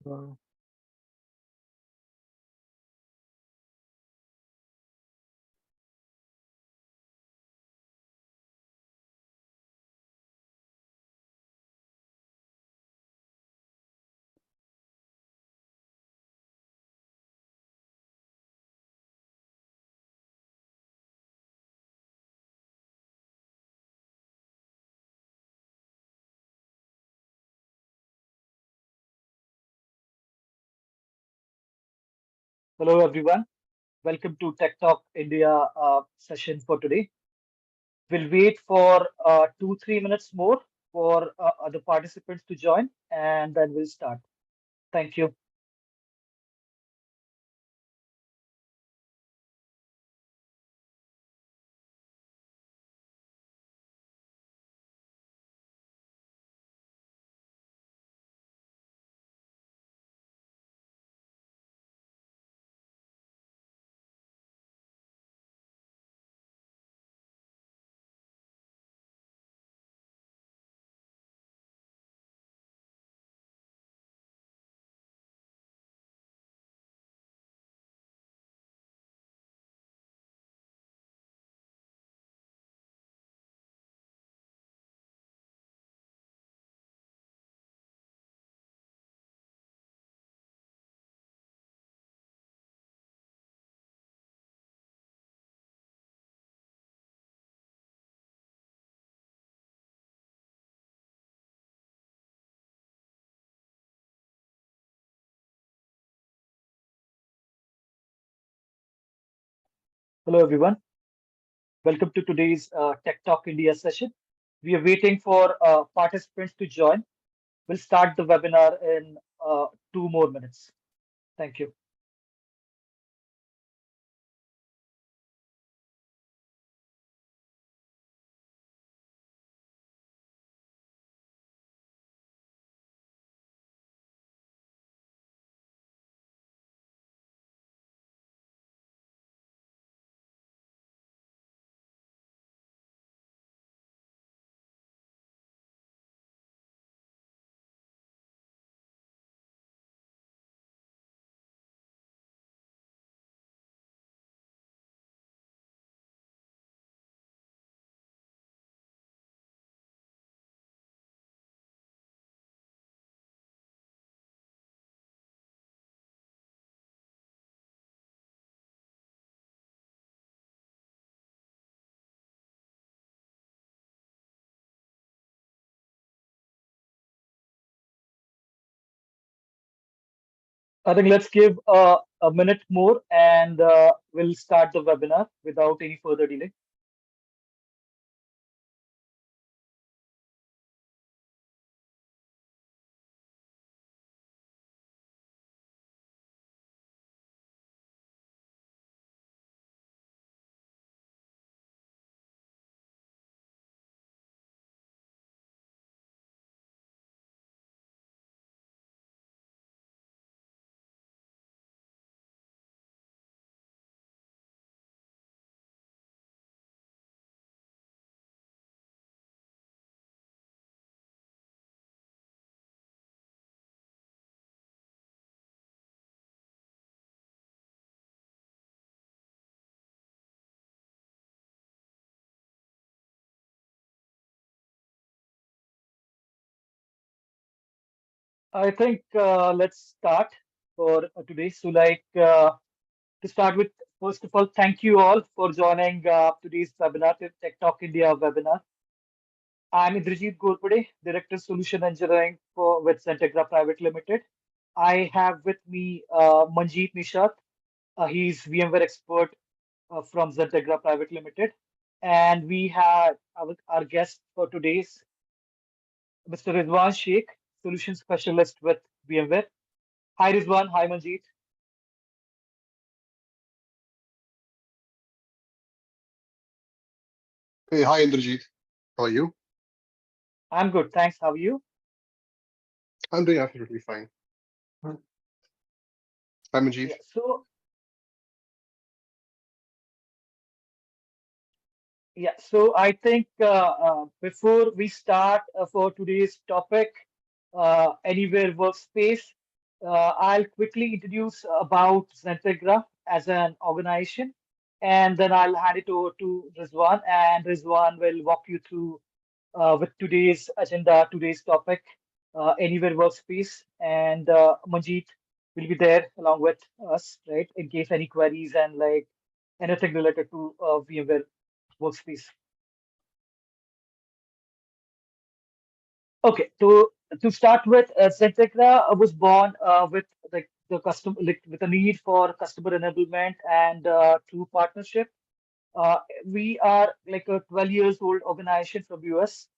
Uh, Hello, everyone. Welcome to Tech Talk India session for today. We'll wait for 2, 3 minutes more for other participants to join, and then we'll start. Thank you. Hello, everyone. Welcome to today's Tech Talk India session. We are waiting for participants to join. We'll start the webinar in 2 more minutes. Thank you. I think let's give a minute more and we'll start the webinar without any further delay. I think let's start for today. So, to start with, first of all, thank you all for joining today's webinar, the Tech Talk India webinar. I'm Indrajit Gorpade, Director Solution Engineering with XenTegra Private Limited. I have with me Manjeet Nishat. He's VMware expert from XenTegra Private Limited. And we have our guest for today's Mr. Rizwan Sheikh, Solution Specialist with VMware. Hi Rizwan, hi Manjeet. Hey, hi Indrajit. How are you? I'm good, thanks. How are you? I'm doing absolutely fine. Hmm. Hi Manjeet. Yeah. So I think before we start for today's topic, Anywhere Workspace. I'll quickly introduce about XenTegra as an organization, and then I'll hand it over to Rizwan, and Rizwan will walk you through with today's agenda, today's topic, Anywhere Workspace, and Manjeet will be there along with us, right, in case any queries and like anything related to VMware Workspace. Okay, to start with, XenTegra was born with like the custom like, with a need for customer enablement and true partnership. We are like a 12 years old organization from US.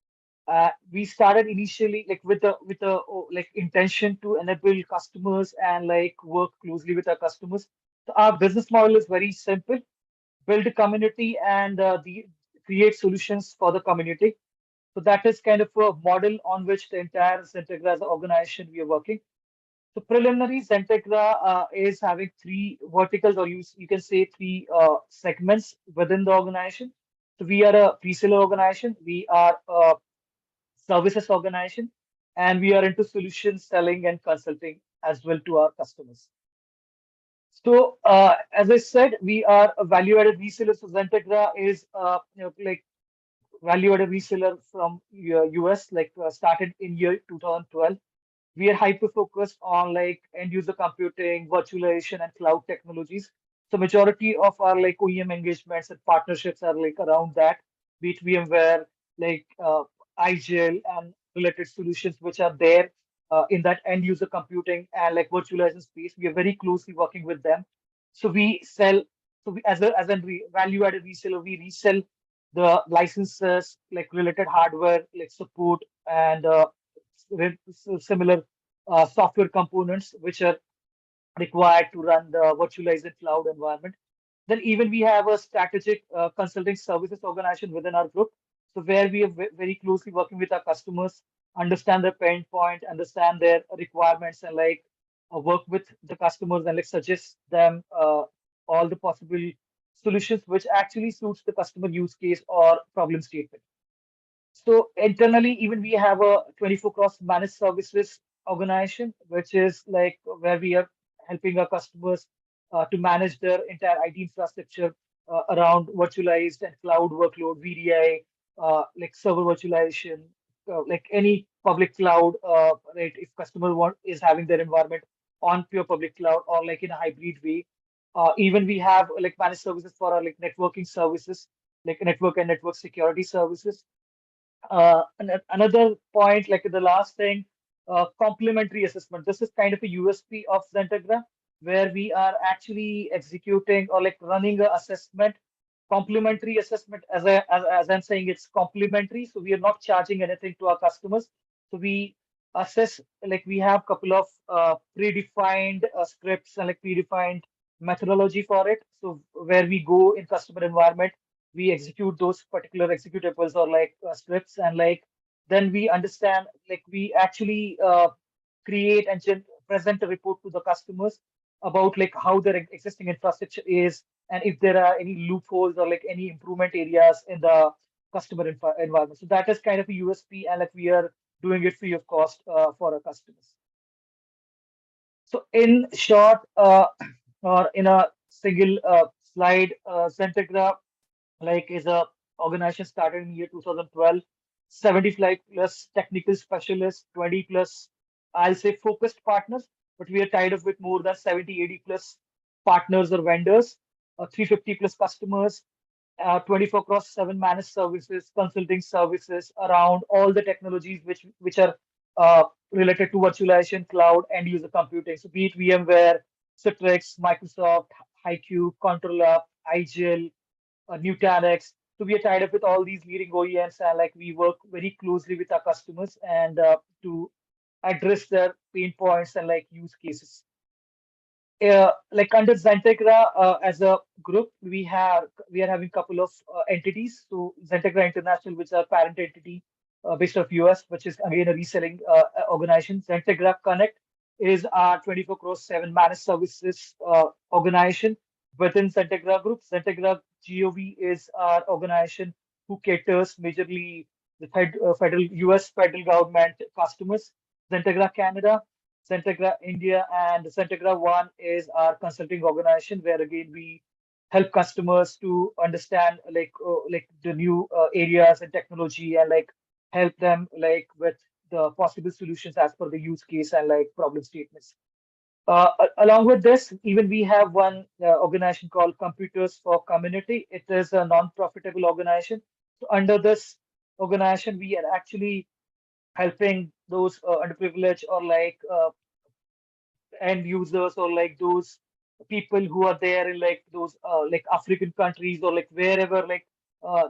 We started initially like with the like intention to enable customers and like work closely with our customers. So our business model is very simple: build a community and the create solutions for the community. So that is kind of a model on which the entire XenTegra as an organization we are working. So preliminary, XenTegra is having three verticals, or you can say three segments within the organization. So we are a reseller organization, we are a services organization, and we are into solution selling and consulting as well to our customers. So as I said, we are a value-added reseller. So XenTegra is like value-added reseller from US, like started in year 2012. We are hyper focused on like end user computing, virtualization, and cloud technologies. So majority of our like OEM engagements and partnerships are like around that, be it VMware, like IGL and related solutions which are there in that end user computing and like virtualization space. We are very closely working with them. So we sell. So we, as a value added reseller, we resell the licenses like related hardware, like support and similar software components which are required to run the virtualized cloud environment. Then even we have a strategic consulting services organization within our group, so where we are very closely working with our customers, understand their pain point, understand their requirements, and like work with the customers and like suggest them all the possible solutions which actually suits the customer use case or problem statement. So internally, even we have a 24 cross managed services organization, which is like where we are helping our customers to manage their entire IT infrastructure around virtualized and cloud workload, VDI, like server virtualization, like any public cloud, right? If customer is having their environment on pure public cloud or like in a hybrid way. Even we have like managed services for our like networking services, like network and network security services. Another point, like the last thing, complementary assessment. This is kind of a USP of XenTegra, where we are actually executing or like running a assessment, complementary assessment. As I'm saying, it's complementary, so we are not charging anything to our customers. So we assess, like we have couple of predefined scripts and like predefined methodology for it. So where we go in customer environment, we execute those particular executables or like scripts, and like then we understand, like we actually create and present a report to the customers about like how their existing infrastructure is, and if there are any loopholes or like any improvement areas in the customer environment. So that is kind of a USP, and like we are doing it free of cost for our customers. So in short, or in a single slide, XenTegra like is a organization started in year 2012, 75 plus technical specialists, 20 plus, I'll say focused partners, but we are tied up with more than 70, 80 plus partners or vendors, 350 plus customers, 24 cross 7 managed services, consulting services around all the technologies which are related to virtualization, cloud, and user computing. So be it VMware, Citrix, Microsoft, HiQ, Controller, IGL, Nutanix. So we are tied up with all these leading OEMs, and like we work very closely with our customers and to address their pain points and like use cases. Like under XenTegra as a group, we are having a couple of entities. So XenTegra International, which is our parent entity based of US, which is again a reselling organization. XenTegra Connect is our 24 cross 7 managed services organization within XenTegra Group. XenTegra GOV is our organization who caters majorly the federal US federal government customers. XenTegra Canada XenTegra India, and XenTegra One is our consulting organization where again we help customers to understand like the new areas and technology and like help them like with the possible solutions as per the use case and like problem statements. Along with this, even we have one organization called Computers for Community. It is a non-profitable organization. So under this organization, we are actually helping those underprivileged or like end users or like those people who are there in like those like African countries or like wherever like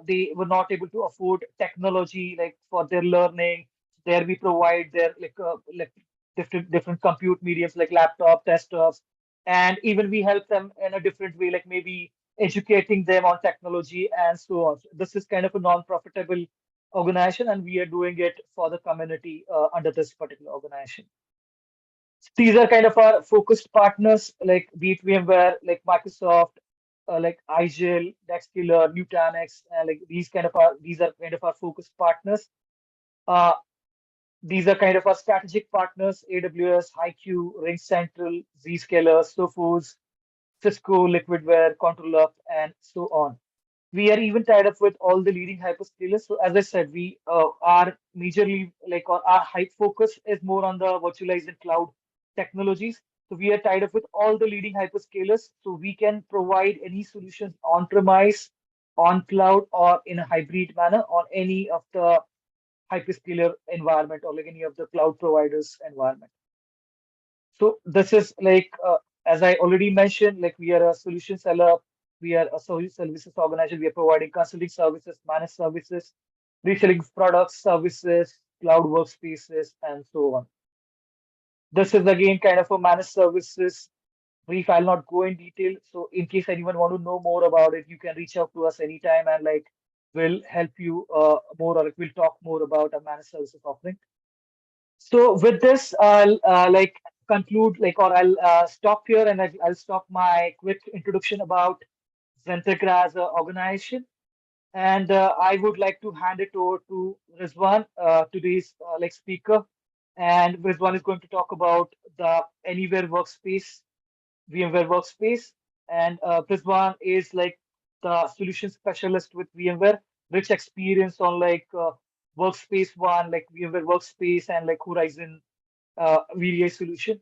they were not able to afford technology like for their learning. There we provide their like different compute mediums like laptop, desktops, and even we help them in a different way, like maybe educating them on technology and so on. So this is kind of a non-profitable organization, and we are doing it for the community under this particular organization. These are kind of our focused partners, like be it VMware, like Microsoft, like IGEL, Dexkiller, Nutanix, and like these are kind of our focused partners. Uh, these are kind of our strategic partners: AWS, HiQ, RingCentral, Zscaler, Sophos, Cisco, Liquidware, ControlUp, and so on. We are even tied up with all the leading hyperscalers. So as I said, we are majorly like our hype focus is more on the virtualized and cloud technologies. So we are tied up with all the leading hyperscalers. So we can provide any solutions on premise, on cloud, or in a hybrid manner on any of the hyperscaler environment or like any of the cloud providers environment. So this is like, as I already mentioned, like we are a solution seller, we are a services organization, we are providing consulting services, managed services, reselling products, services, cloud workspaces, and so on. This is again kind of a managed services brief. I'll not go in detail. So in case anyone want to know more about it, you can reach out to us anytime and like we'll help you more or like, we'll talk more about a managed services offering. So with this, I'll like conclude like or I'll stop here and I'll stop my quick introduction about XenTegra as an organization. And I would like to hand it over to Rizwan, today's like speaker. And Rizwan is going to talk about the Anywhere Workspace, VMware Workspace. And Rizwan is like the solution specialist with VMware, rich experience on like Workspace One, like VMware Workspace and like Horizon VDI solution.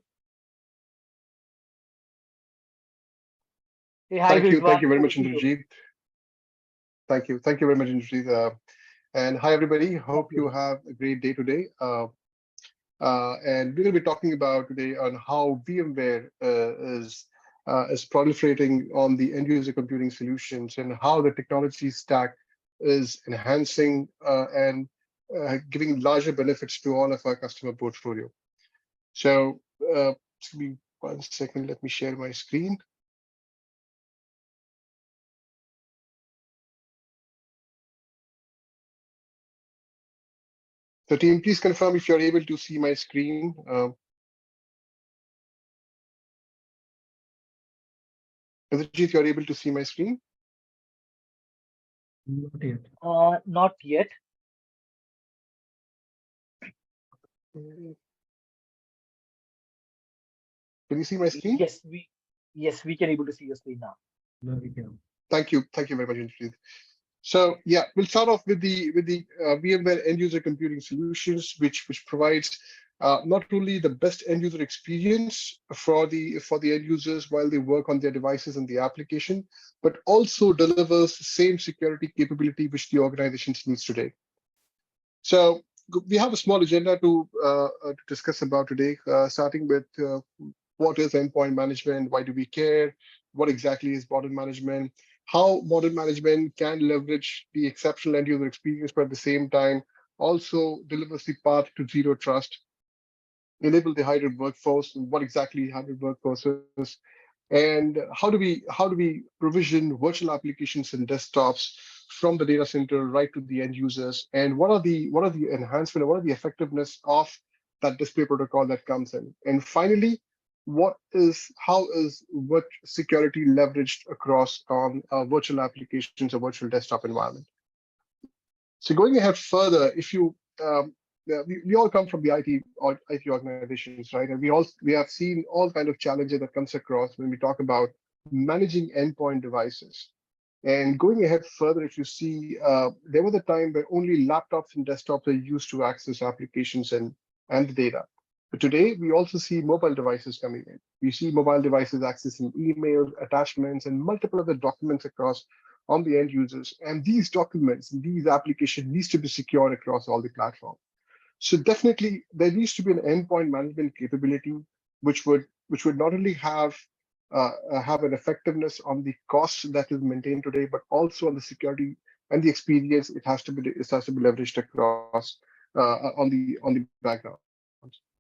Hey, hi Thank Rizwan, you very over much, to you. Indrajit. Thank you very much, Indrajit. And hi, everybody. Thank Hope you. you have a great day today. And we're going to be talking about today on how VMware is proliferating on the end user computing solutions and how the technology stack is enhancing and giving larger benefits to all of our customer portfolio. So, give me 1 second. Let me share my screen. So, team, please confirm if you're able to see my screen. Ajit, you're able to see my screen? Not yet. Not yet. Can you see my screen? Yes, we can able to see your screen now. No, we can. Thank you very much, Indrajit. So yeah, we'll start off with the VMware end user computing solutions, which provides not only the best end user experience for the end users while they work on their devices and the application, but also delivers the same security capability which the organizations needs today. So we have a small agenda to discuss about today, starting with what is endpoint management, why do we care, what exactly is modern management, how modern management can leverage the exceptional end user experience, but at the same time also delivers the path to zero trust, enable the hybrid workforce, and what exactly hybrid workforce is, and how do we provision virtual applications and desktops from the data center right to the end users, and what are the enhancement, what are the effectiveness of that display protocol that comes in, and finally, how is what security leveraged across virtual applications or virtual desktop environment. So going ahead further, if you we all come from the IT organizations, right? And we have seen all kind of challenges that comes across when we talk about managing endpoint devices. And going ahead further, if you see, there was a time where only laptops and desktops are used to access applications and the data. But today, we also see mobile devices coming in. We see mobile devices accessing emails, attachments, and multiple other documents across on the end users. And these documents, these applications needs to be secured across all the platforms. So definitely there needs to be an endpoint management capability, which would not only have an effectiveness on the cost that is maintained today, but also on the security and the experience. It has to be leveraged across on the background.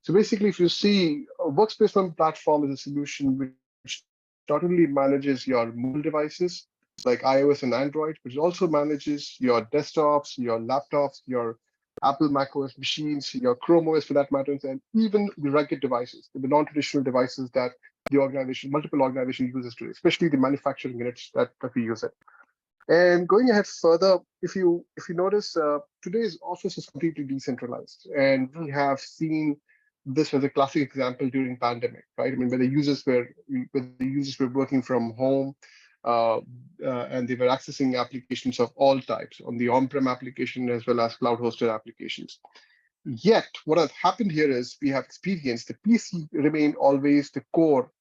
So basically, if you see, Workspace One platform is a solution which not only manages your mobile devices like iOS and Android, but it also manages your desktops, your laptops, your Apple macOS machines, your Chrome OS for that matter, and even the rugged devices, the non-traditional devices that multiple organization uses today, especially the manufacturing units that we use it. And going ahead further, if you notice, today's office is completely decentralized, and we have seen this as a classic example during pandemic, right? I mean, where the users were working from home, uh, and they were accessing applications of all types on the on-prem application as well as cloud-hosted applications. Yet, what has happened here is we have experienced the PC remained always the core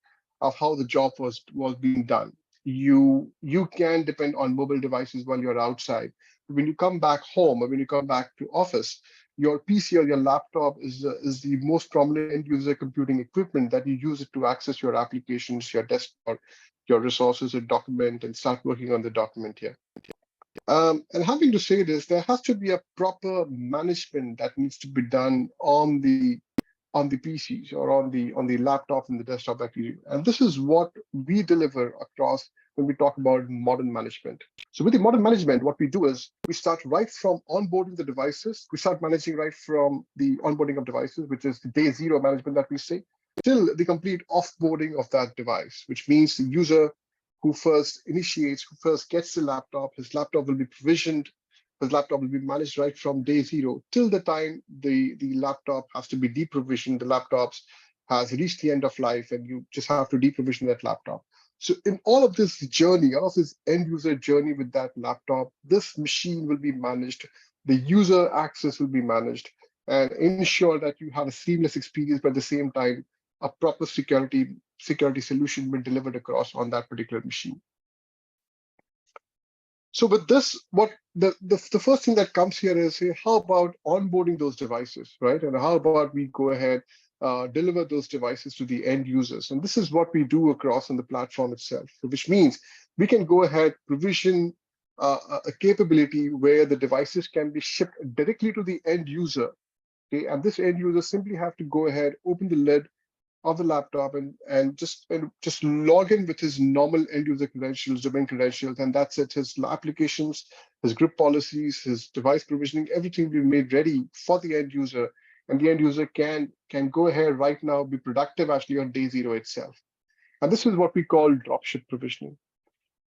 of how the job was being done. You can depend on mobile devices while you're outside. When you come back home or when you come back to office, your PC or your laptop is the most prominent end user computing equipment that you use it to access your applications, your desktop, your resources, a document, and start working on the document here. And having to say this, there has to be a proper management that needs to be done on the PCs or on the laptop and the desktop that we do. And this is what we deliver across when we talk about modern management. So with the modern management, what we do is we start right from onboarding the devices. We start managing right from the onboarding of devices, which is the day zero management that we say, till the complete offboarding of that device, which means the user who first initiates, who first gets the laptop, his laptop will be provisioned, his laptop will be managed right from day zero till the time the laptop has to be deprovisioned, the laptop has reached the end of life, and you just have to deprovision that laptop. So in all of this journey, all of this end user journey with that laptop, this machine will be managed, the user access will be managed, and ensure that you have a seamless experience, but at the same time, a proper security solution been delivered across on that particular machine. So with this, what the first thing that comes here is, hey, how about onboarding those devices, right? And how about we go ahead, deliver those devices to the end users? And this is what we do across on the platform itself, which means we can go ahead, provision a capability where the devices can be shipped directly to the end user. Okay, and this end user simply have to go ahead, open the lid of the laptop and just log in with his normal end user credentials, domain credentials, and that's it. His applications, his group policies, his device provisioning, everything will be made ready for the end user, and the end user can go ahead right now, be productive actually on day zero itself. And this is what we call dropship provisioning.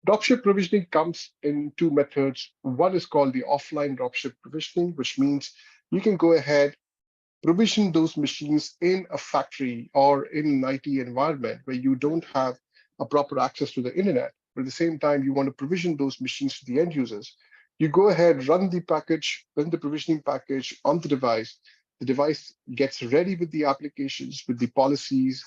Dropship provisioning comes in two methods. One is called the offline dropship provisioning, which means you can go ahead, provision those machines in a factory or in an IT environment where you don't have a proper access to the internet, but at the same time, you want to provision those machines to the end users. You go ahead, run the provisioning package on the device. The device gets ready with the applications, with the policies,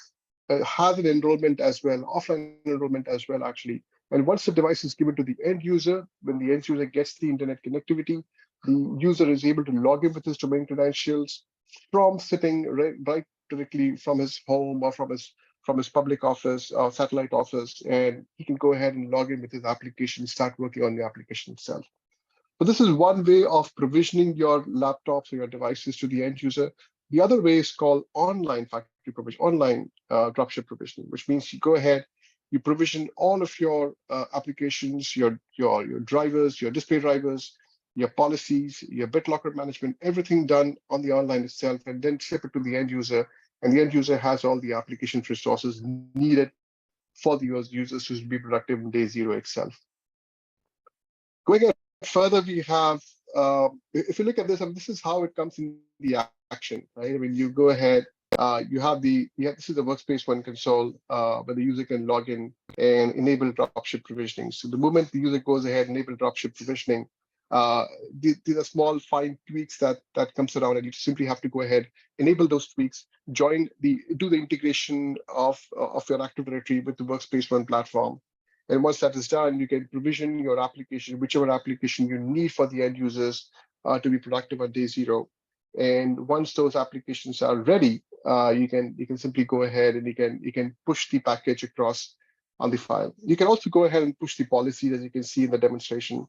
has an enrollment as well, offline enrollment as well, actually. And once the device is given to the end user, when the end user gets the internet connectivity, the user is able to log in with his domain credentials from sitting right directly from his home or from his public office or satellite office, and he can go ahead and log in with his application, start working on the application itself. So this is one way of provisioning your laptops or your devices to the end user. The other way is called online factory provision, online dropship provisioning, which means you go ahead, you provision all of your applications, your drivers, your display drivers, your policies, your BitLocker management, everything done on the online itself, and then ship it to the end user. And the end user has all the application resources needed for the users to be productive in day zero itself. Going further, we have, if you look at this, this is how it comes in the action, right? I mean, you go ahead, this is the Workspace One console where the user can log in and enable dropship provisioning. So the moment the user goes ahead and enable dropship provisioning, uh, these are small fine tweaks that comes around, and you simply have to go ahead, enable those tweaks, do the integration of your Active Directory with the Workspace One platform. And once that is done, you can provision your application, whichever application you need for the end users to be productive on day zero. And once those applications are ready, you can simply go ahead and you can push the package across on the file. You can also go ahead and push the policies, as you can see in the demonstration.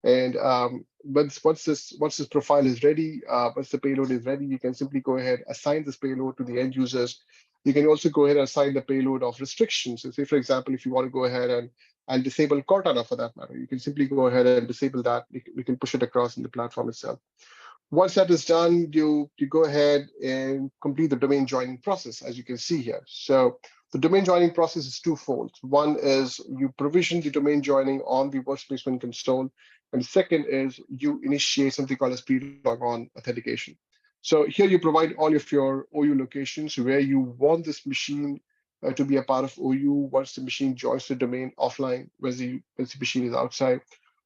And once this profile is ready, once the payload is ready, you can simply go ahead, assign this payload to the end users. You can also go ahead and assign the payload of restrictions. So say, for example, if you want to go ahead and disable Cortana for that matter, you can simply go ahead and disable that. We can push it across in the platform itself. Once that is done, you go ahead and complete the domain joining process, as you can see here. So the domain joining process is twofold. One is you provision the domain joining on the Workspace One console, and the second is you initiate something called as pre-logon authentication. So here you provide all of your OU locations where you want this machine to be a part of OU once the machine joins the domain offline, once the machine is outside.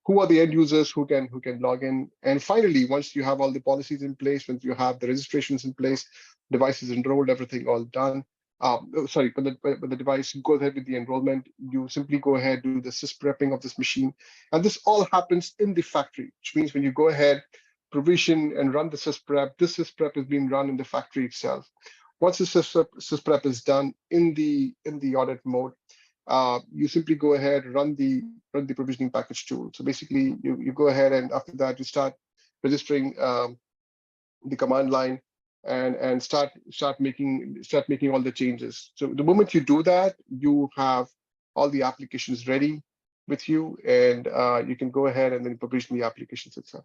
Who are the end users who can log in? And finally, once you have all the policies in place, once you have the registrations in place, devices enrolled, everything all done. Sorry, when the device goes ahead with the enrollment, you simply go ahead, do the sysprepping of this machine. And this all happens in the factory, which means when you go ahead, provision and run the sysprep, this sysprep is being run in the factory itself. Once the sysprep is done in the audit mode, you simply go ahead, run the provisioning package tool. So basically, you go ahead, and after that, you start registering the command line and start making all the changes. So the moment you do that, you have all the applications ready with you, and you can go ahead and then provision the applications itself.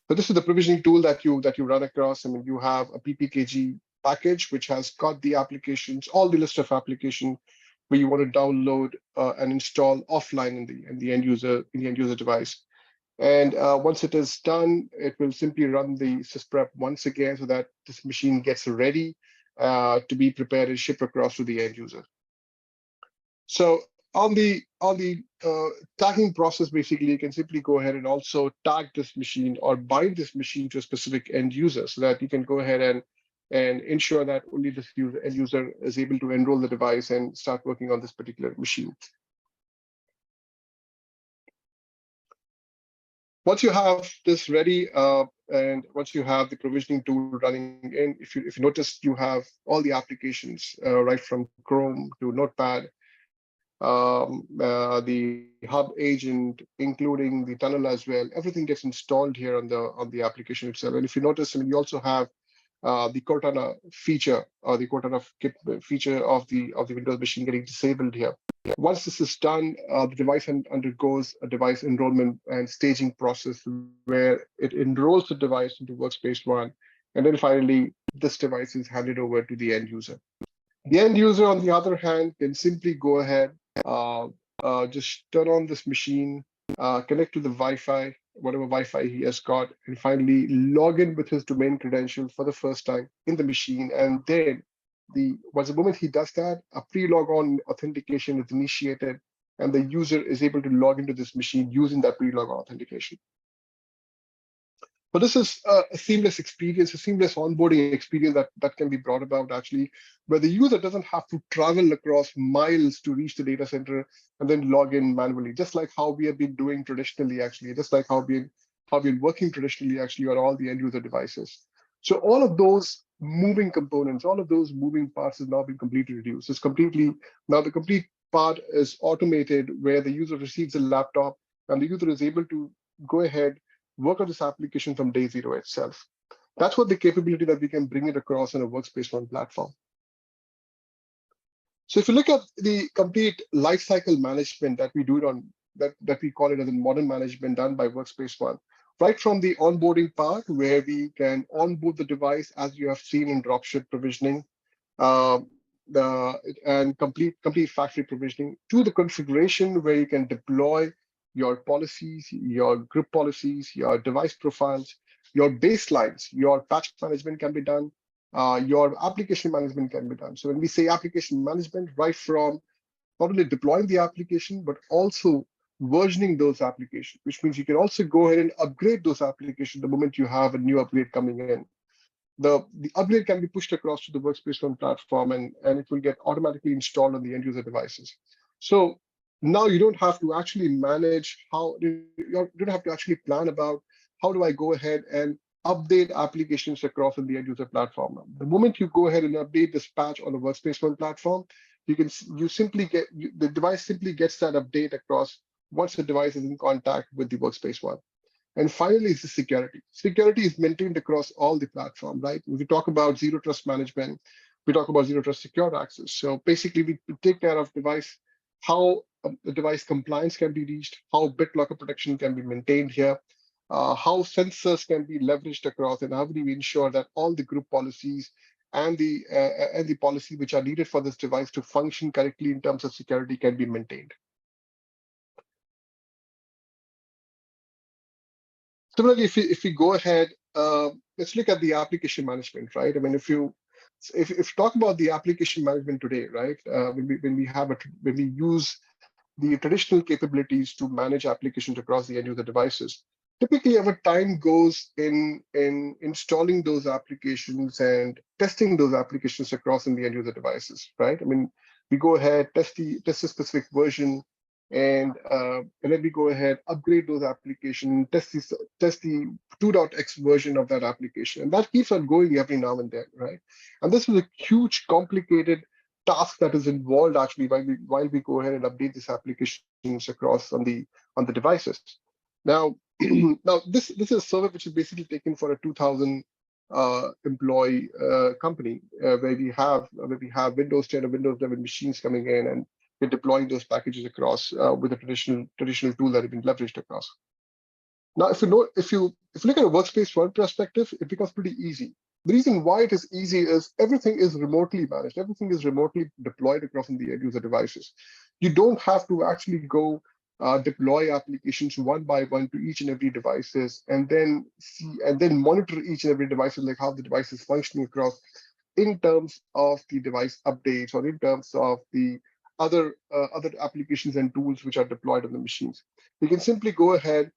So this is the provisioning tool that you run across. I mean, you have a PPKG package which has got the applications, all the list of applications where you want to download and install offline in the end user device. And once it is done, it will simply run the sysprep once again so that this machine gets ready to be prepared and shipped across to the end user. So on the tagging process, basically, you can simply go ahead and also tag this machine or bind this machine to a specific end user so that you can go ahead and ensure that only this end user is able to enroll the device and start working on this particular machine. Once you have this ready, and once you have the provisioning tool running in, if you notice, you have all the applications right from Chrome to Notepad, the hub agent, including the tunnel as well. Everything gets installed here on the application itself. And if you notice, I mean, you also have the Cortana feature or the Cortana feature of the Windows machine getting disabled here. Once this is done, the device undergoes a device enrollment and staging process where it enrolls the device into Workspace One, and then finally this device is handed over to the end user. The end user, on the other hand, can simply go ahead, just turn on this machine, connect to the Wi-Fi, whatever Wi-Fi he has got, and finally log in with his domain credential for the first time in the machine. And then the moment he does that, a pre-log-on authentication is initiated, and the user is able to log into this machine using that pre-log-on authentication. But this is a seamless experience, a seamless onboarding experience that can be brought about actually, where the user doesn't have to travel across miles to reach the data center and then log in manually, just like how we have been doing traditionally, actually, just like how we've been working traditionally, actually, on all the end user devices. So all of those moving components, all of those moving parts has now been completely reduced. Now the complete part is automated, where the user receives a laptop and the user is able to go ahead, work on this application from day zero itself. That's what the capability that we can bring it across on a Workspace One platform. So if you look at the complete lifecycle management that we do that we call it as a modern management done by Workspace One, right from the onboarding part where we can onboard the device, as you have seen in dropship provisioning, and complete factory provisioning, to the configuration where you can deploy your policies, your group policies, your device profiles, your baselines, your patch management can be done, your application management can be done. So when we say application management, right from not only deploying the application, but also versioning those applications, which means you can also go ahead and upgrade those applications the moment you have a new upgrade coming in. The upgrade can be pushed across to the Workspace ONE platform, and it will get automatically installed on the end user devices. So now you don't have to actually manage you don't have to actually plan about how do I go ahead and update applications across on the end user platform. The moment you go ahead and update this patch on the Workspace ONE platform, you simply the device simply gets that update across once the device is in contact with the Workspace ONE. And finally, is the security. Security is maintained across all the platform, right? When we talk about zero trust management, we talk about zero trust secure access. So basically, we take care of how the device compliance can be reached, how BitLocker protection can be maintained here, how sensors can be leveraged across, and how do we ensure that all the group policies and the policy which are needed for this device to function correctly in terms of security can be maintained. Similarly, if we go ahead, let's look at the application management, right? I mean, if you talk about the application management today, right? When we use the traditional capabilities to manage applications across the end user devices, typically our time goes in installing those applications and testing those applications across in the end user devices, right? I mean, we go ahead, test the specific version, and then we go ahead, upgrade those applications, test the 2.x version of that application, and that keeps on going every now and then, right? And this is a huge, complicated task that is involved actually while we go ahead and update these applications across on the devices. Now, now this is a survey which is basically taken for a 2,000 employee company where we have Windows 10 or Windows 11 machines coming in, and we're deploying those packages across with a traditional tool that have been leveraged across. Now, if you look at a Workspace ONE perspective, it becomes pretty easy. The reason why it is easy is everything is remotely managed. Everything is remotely deployed across in the end user devices. You don't have to actually go deploy applications one by one to each and every devices, and then monitor each and every device, like how the device is functioning across in terms of the device updates or in terms of the other applications and tools which are deployed on the machines. You can simply go ahead,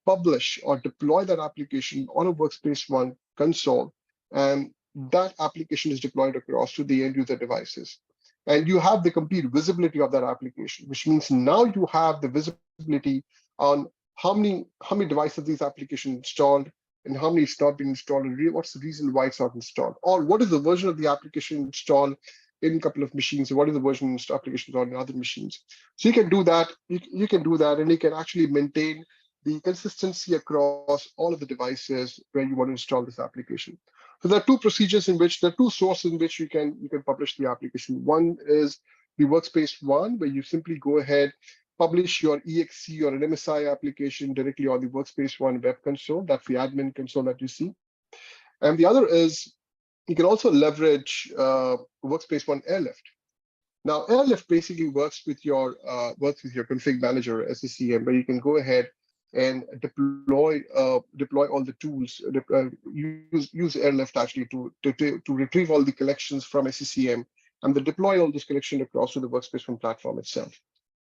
publish or deploy that application on a Workspace ONE console, and that application is deployed across to the end user devices. And you have the complete visibility of that application, which means now you have the visibility on how many devices these applications installed and how many it's not been installed, and what's the reason why it's not installed, or what is the version of the application installed in a couple of machines, or what is the version of applications on other machines. So you can do that. You can do that, and you can actually maintain the consistency across all of the devices where you want to install this application. So there are two sources in which you can publish the application. One is the Workspace ONE, where you simply go ahead, publish your EXE or an MSI application directly on the Workspace ONE web console. That's the admin console that you see. And the other is you can also leverage Workspace ONE Airlift. Now, Airlift basically works with your config manager, SCCM, where you can go ahead and deploy all the tools. Use Airlift actually to retrieve all the collections from SCCM, and then deploy all this collection across to the Workspace ONE platform itself.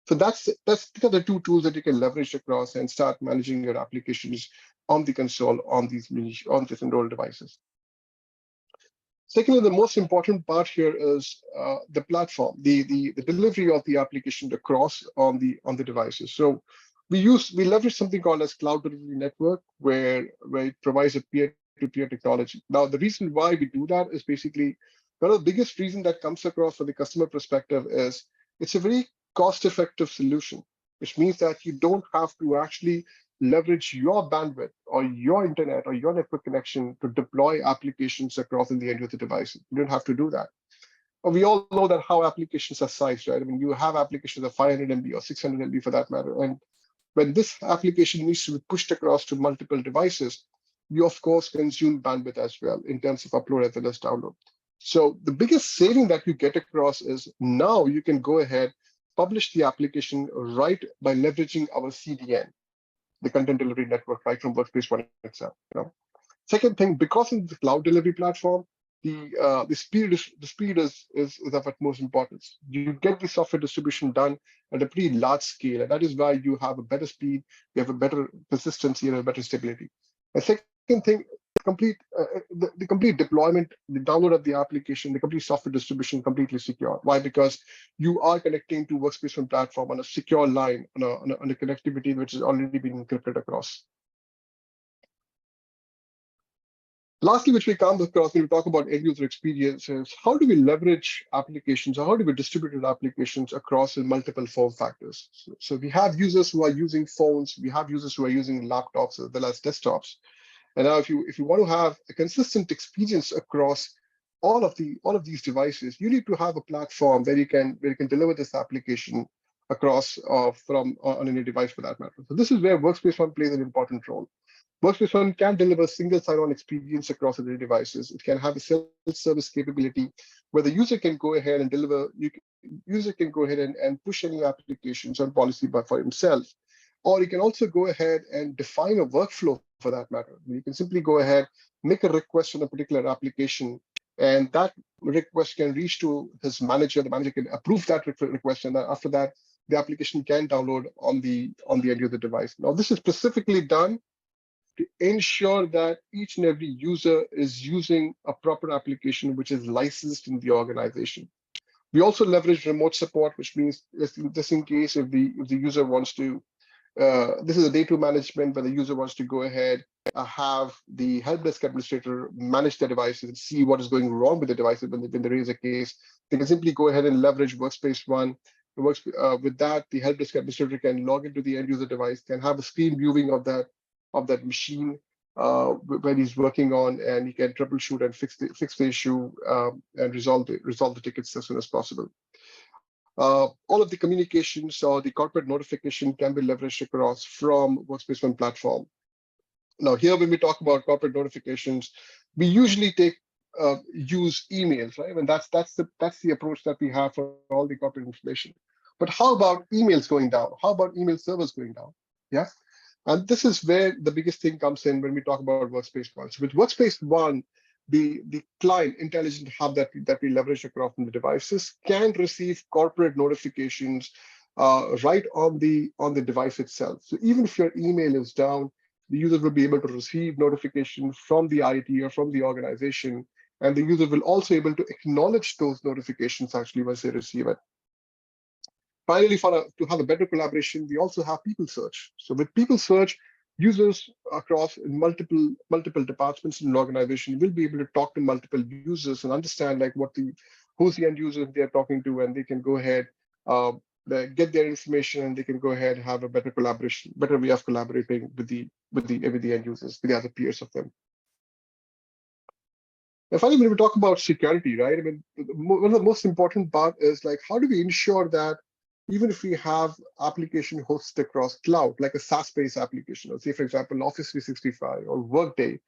So that's the two tools that you can leverage across and start managing your applications on the console on these enrolled devices. Secondly, the most important part here is the platform, the delivery of the application across on the devices. So we leverage something called as cloud delivery network, where it provides a peer-to-peer technology. Now, the reason why we do that is basically one of the biggest reason that comes across from the customer perspective is it's a very cost-effective solution, which means that you don't have to actually leverage your bandwidth or your internet or your network connection to deploy applications across in the end user devices. You don't have to do that. But we all know that how applications are sized, right? I mean, you have applications of 500 MB or 600 MB for that matter. And when this application needs to be pushed across to multiple devices, you of course consume bandwidth as well in terms of upload as well as download. So the biggest saving that you get across is now you can go ahead, publish the application right by leveraging our CDN, the content delivery network, right from Workspace ONE itself. Second thing, because it's the cloud delivery platform, the speed is of utmost importance. You get the software distribution done at a pretty large scale, and that is why you have a better speed, you have a better consistency, and a better stability. The second thing, the complete deployment, the download of the application, the complete software distribution completely secure. Why? Because you are connecting to Workspace One platform on a secure line on a connectivity which has already been encrypted across. Lastly, which we come across when we talk about end user experience is how do we leverage applications or how do we distribute applications across in multiple form factors? So we have users who are using phones, we have users who are using laptops as well as desktops. And now if you want to have a consistent experience across all of these devices, you need to have a platform where you can deliver this application across from on any device for that matter. So this is where Workspace One plays an important role. Workspace One can deliver single sign-on experience across the devices. It can have a self-service capability where the user can go ahead and deliver. User can go ahead and push any applications on policy for himself, or you can also go ahead and define a workflow for that matter. You can simply go ahead, make a request on a particular application, and that request can reach to his manager. The manager can approve that request, and then after that, the application can download on the end user device. Now, this is specifically done to ensure that each and every user is using a proper application which is licensed in the organization. We also leverage remote support, which means just in case if the user wants to, this is a day-to management where the user wants to go ahead, have the help desk administrator manage their devices and see what is going wrong with the devices when there is a case. They can simply go ahead and leverage Workspace One. With that, the help desk administrator can log into the end user device, can have a screen viewing of that machine where he's working on, and he can troubleshoot and fix the issue and resolve the tickets as soon as possible. All of the communications or the corporate notification can be leveraged across from Workspace One platform. Now, here when we talk about corporate notifications, we usually use emails, right? And that's the approach that we have for all the corporate information. But how about emails going down? How about email servers going down? Yeah. And this is where the biggest thing comes in when we talk about Workspace One. So with Workspace One, the client intelligent hub that we leverage across from the devices can receive corporate notifications right on the device itself. So even if your email is down, the user will be able to receive notification from the IT or from the organization, and the user will also able to acknowledge those notifications actually once they receive it. Finally, to have a better collaboration, we also have people search. So with people search, users across multiple departments in an organization will be able to talk to multiple users and understand like who's the end user they're talking to, and they can go ahead, get their information, and they can go ahead and have a better collaboration, better way of collaborating with the end users, with the other peers of them. And finally, when we talk about security, right? I mean, one of the most important part is like, how do we ensure that even if we have application hosted across cloud, like a SaaS-based application, or say, for example, Office 365 or Workday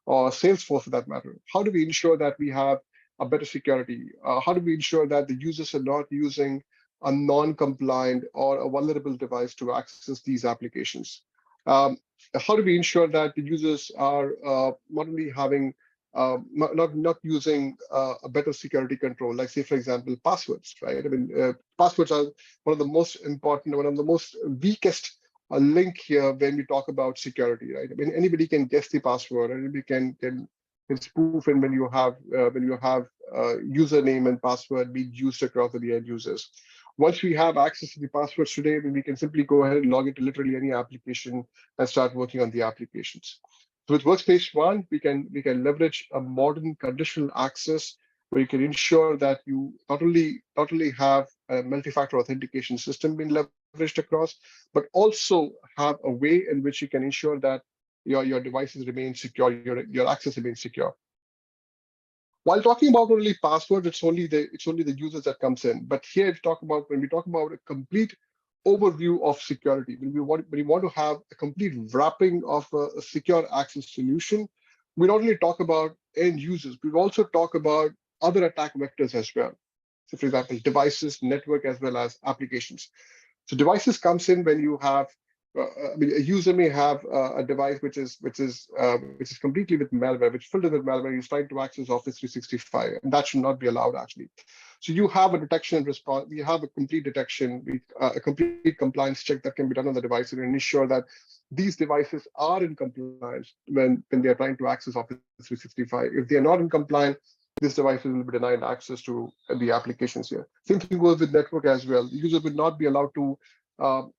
or Salesforce for that matter, how do we ensure that we have a better security? How do we ensure that the users are not using a non-compliant or a vulnerable device to access these applications? How do we ensure that the users are not only having not using a better security control, like say, for example, passwords, right? I mean, passwords are one of the most important, one of the most weakest link here when we talk about security, right? I mean, anybody can guess the password, anybody can spoof in when you have username and password being used across the end users. Once we have access to the passwords today, then we can simply go ahead and log into literally any application and start working on the applications. So with Workspace One, we can leverage a modern conditional access where you can ensure that you not only have a multi-factor authentication system being leveraged across, but also have a way in which you can ensure that your devices remain secure, your access remains secure. While talking about only passwords, it's only the users that comes in. But here, when we talk about a complete overview of security, when we want to have a complete wrapping of a secure access solution, we not only talk about end users, we also talk about other attack vectors as well. So, for example, devices, network, as well as applications. So devices comes in when you have I mean, a user may have a device which is completely with malware, which filled with malware. He's trying to access Office 365, and that should not be allowed actually. So you have a detection and response. We have a complete detection, a complete compliance check that can be done on the device and ensure that these devices are in compliance when they are trying to access Office 365. If they are not in compliance, these devices will be denied access to the applications here. Same thing goes with network as well. The user would not be allowed to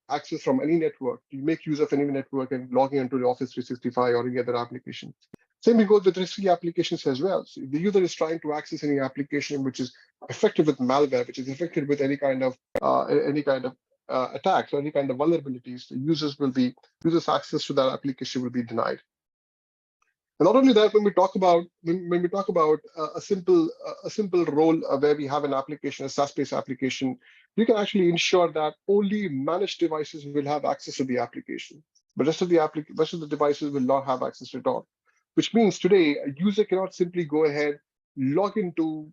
access from any network. You make use of any network and logging into the Office 365 or any other application. Same thing goes with risky applications as well. So if the user is trying to access any application which is affected with malware, which is affected with any kind of attacks or any kind of vulnerabilities, the users' access to that application will be denied. And not only that, when we talk about a simple role where we have an application, a SaaS-based application, you can actually ensure that only managed devices will have access to the application. The rest of the devices will not have access at all. Which means today a user cannot simply go ahead, log into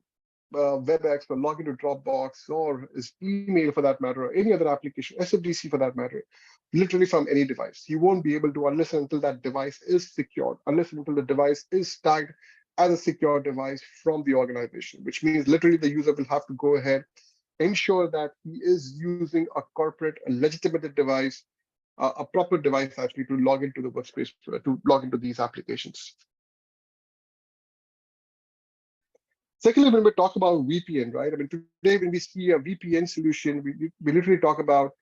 WebEx or log into Dropbox or his email for that matter, or any other application, SFDC for that matter, literally from any device. You won't be able to unless and until that device is secured, unless and until the device is tagged as a secure device from the organization, which means literally the user will have to go ahead, ensure that he is using a corporate, a legitimate device, a proper device actually to log into the workspace, to log into these applications. Secondly, when we talk about VPN, right? I mean, today when we see a VPN solution, we literally talk about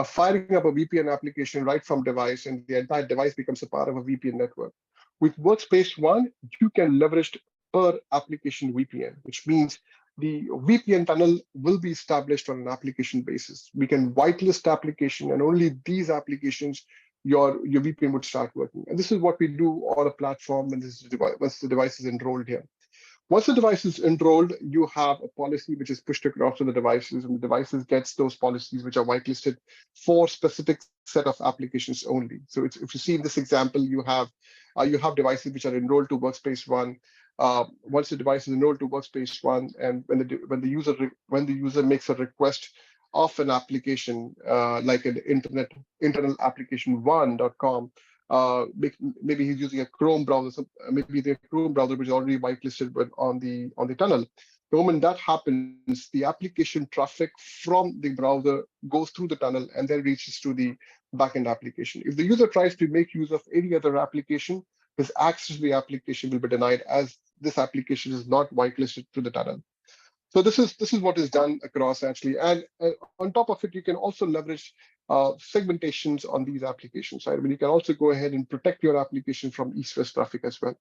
firing up a VPN application right from device, and the entire device becomes a part of a VPN network. With Workspace One, you can leverage per application VPN, which means the VPN tunnel will be established on an application basis. We can whitelist application, and only these applications your VPN would start working. And this is what we do on a platform when once the device is enrolled here. Once the device is enrolled, you have a policy which is pushed across to the devices, and the devices gets those policies which are whitelisted for specific set of applications only. So if you see in this example, you have devices which are enrolled to Workspace One. Once the device is enrolled to Workspace One, and when the user makes a request of an application like an internal application one.com, maybe he's using a Chrome browser, maybe the Chrome browser which is already whitelisted on the tunnel. The moment that happens, the application traffic from the browser goes through the tunnel and then reaches to the backend application. If the user tries to make use of any other application, his access to the application will be denied as this application is not whitelisted through the tunnel. So this is what is done across actually, and on top of it, you can also leverage segmentations on these applications. Right? I mean, you can also go ahead and protect your application from east-west traffic as well.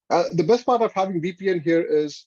The best part of having VPN here is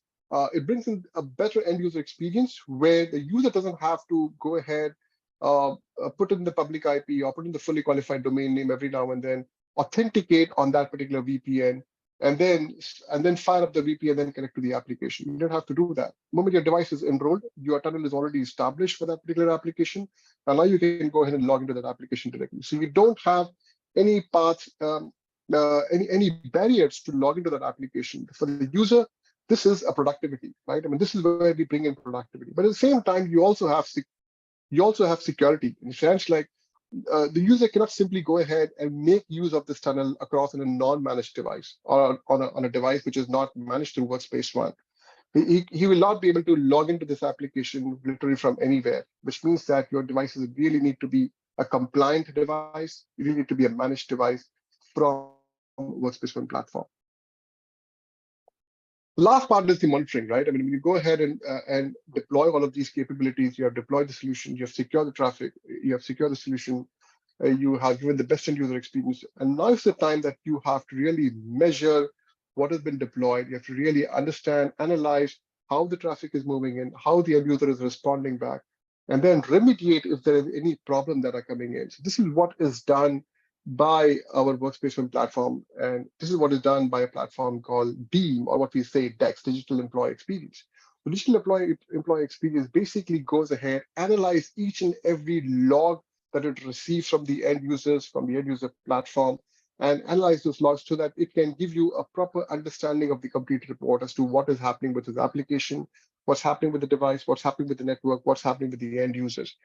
it brings in a better end-user experience where the user doesn't have to go ahead, put in the public IP or put in the fully qualified domain name every now and then, authenticate on that particular VPN, and then fire up the VPN and then connect to the application. You don't have to do that. The moment your device is enrolled, your tunnel is already established for that particular application, and now you can go ahead and log into that application directly. So you don't have any paths, any barriers to log into that application. For the user, this is a productivity, right? I mean, this is where we bring in productivity. But at the same time, you also have security in the sense like the user cannot simply go ahead and make use of this tunnel across in a non-managed device or on a device which is not managed through Workspace One. He will not be able to log into this application literally from anywhere, which means that your devices really need to be a compliant device. You really need to be a managed device from Workspace One platform. The last part is the monitoring, right? I mean, when you go ahead and deploy all of these capabilities, you have deployed the solution, you have secured the traffic, you have secured the solution, you have given the best end user experience. And now is the time that you have to really measure what has been deployed. You have to really understand, analyze how the traffic is moving in, how the end user is responding back, and then remediate if there is any problem that are coming in. So this is what is done by our Workspace One platform. And this is what is done by a platform called DEEM, or what we say DEX, Digital Employee Experience. The Digital Employee Experience basically goes ahead, analyze each and every log that it receives from the end users, from the end user platform, and analyze those logs so that it can give you a proper understanding of the complete report as to what is happening with the application, what's happening with the device, what's happening with the network, what's happening with the end users.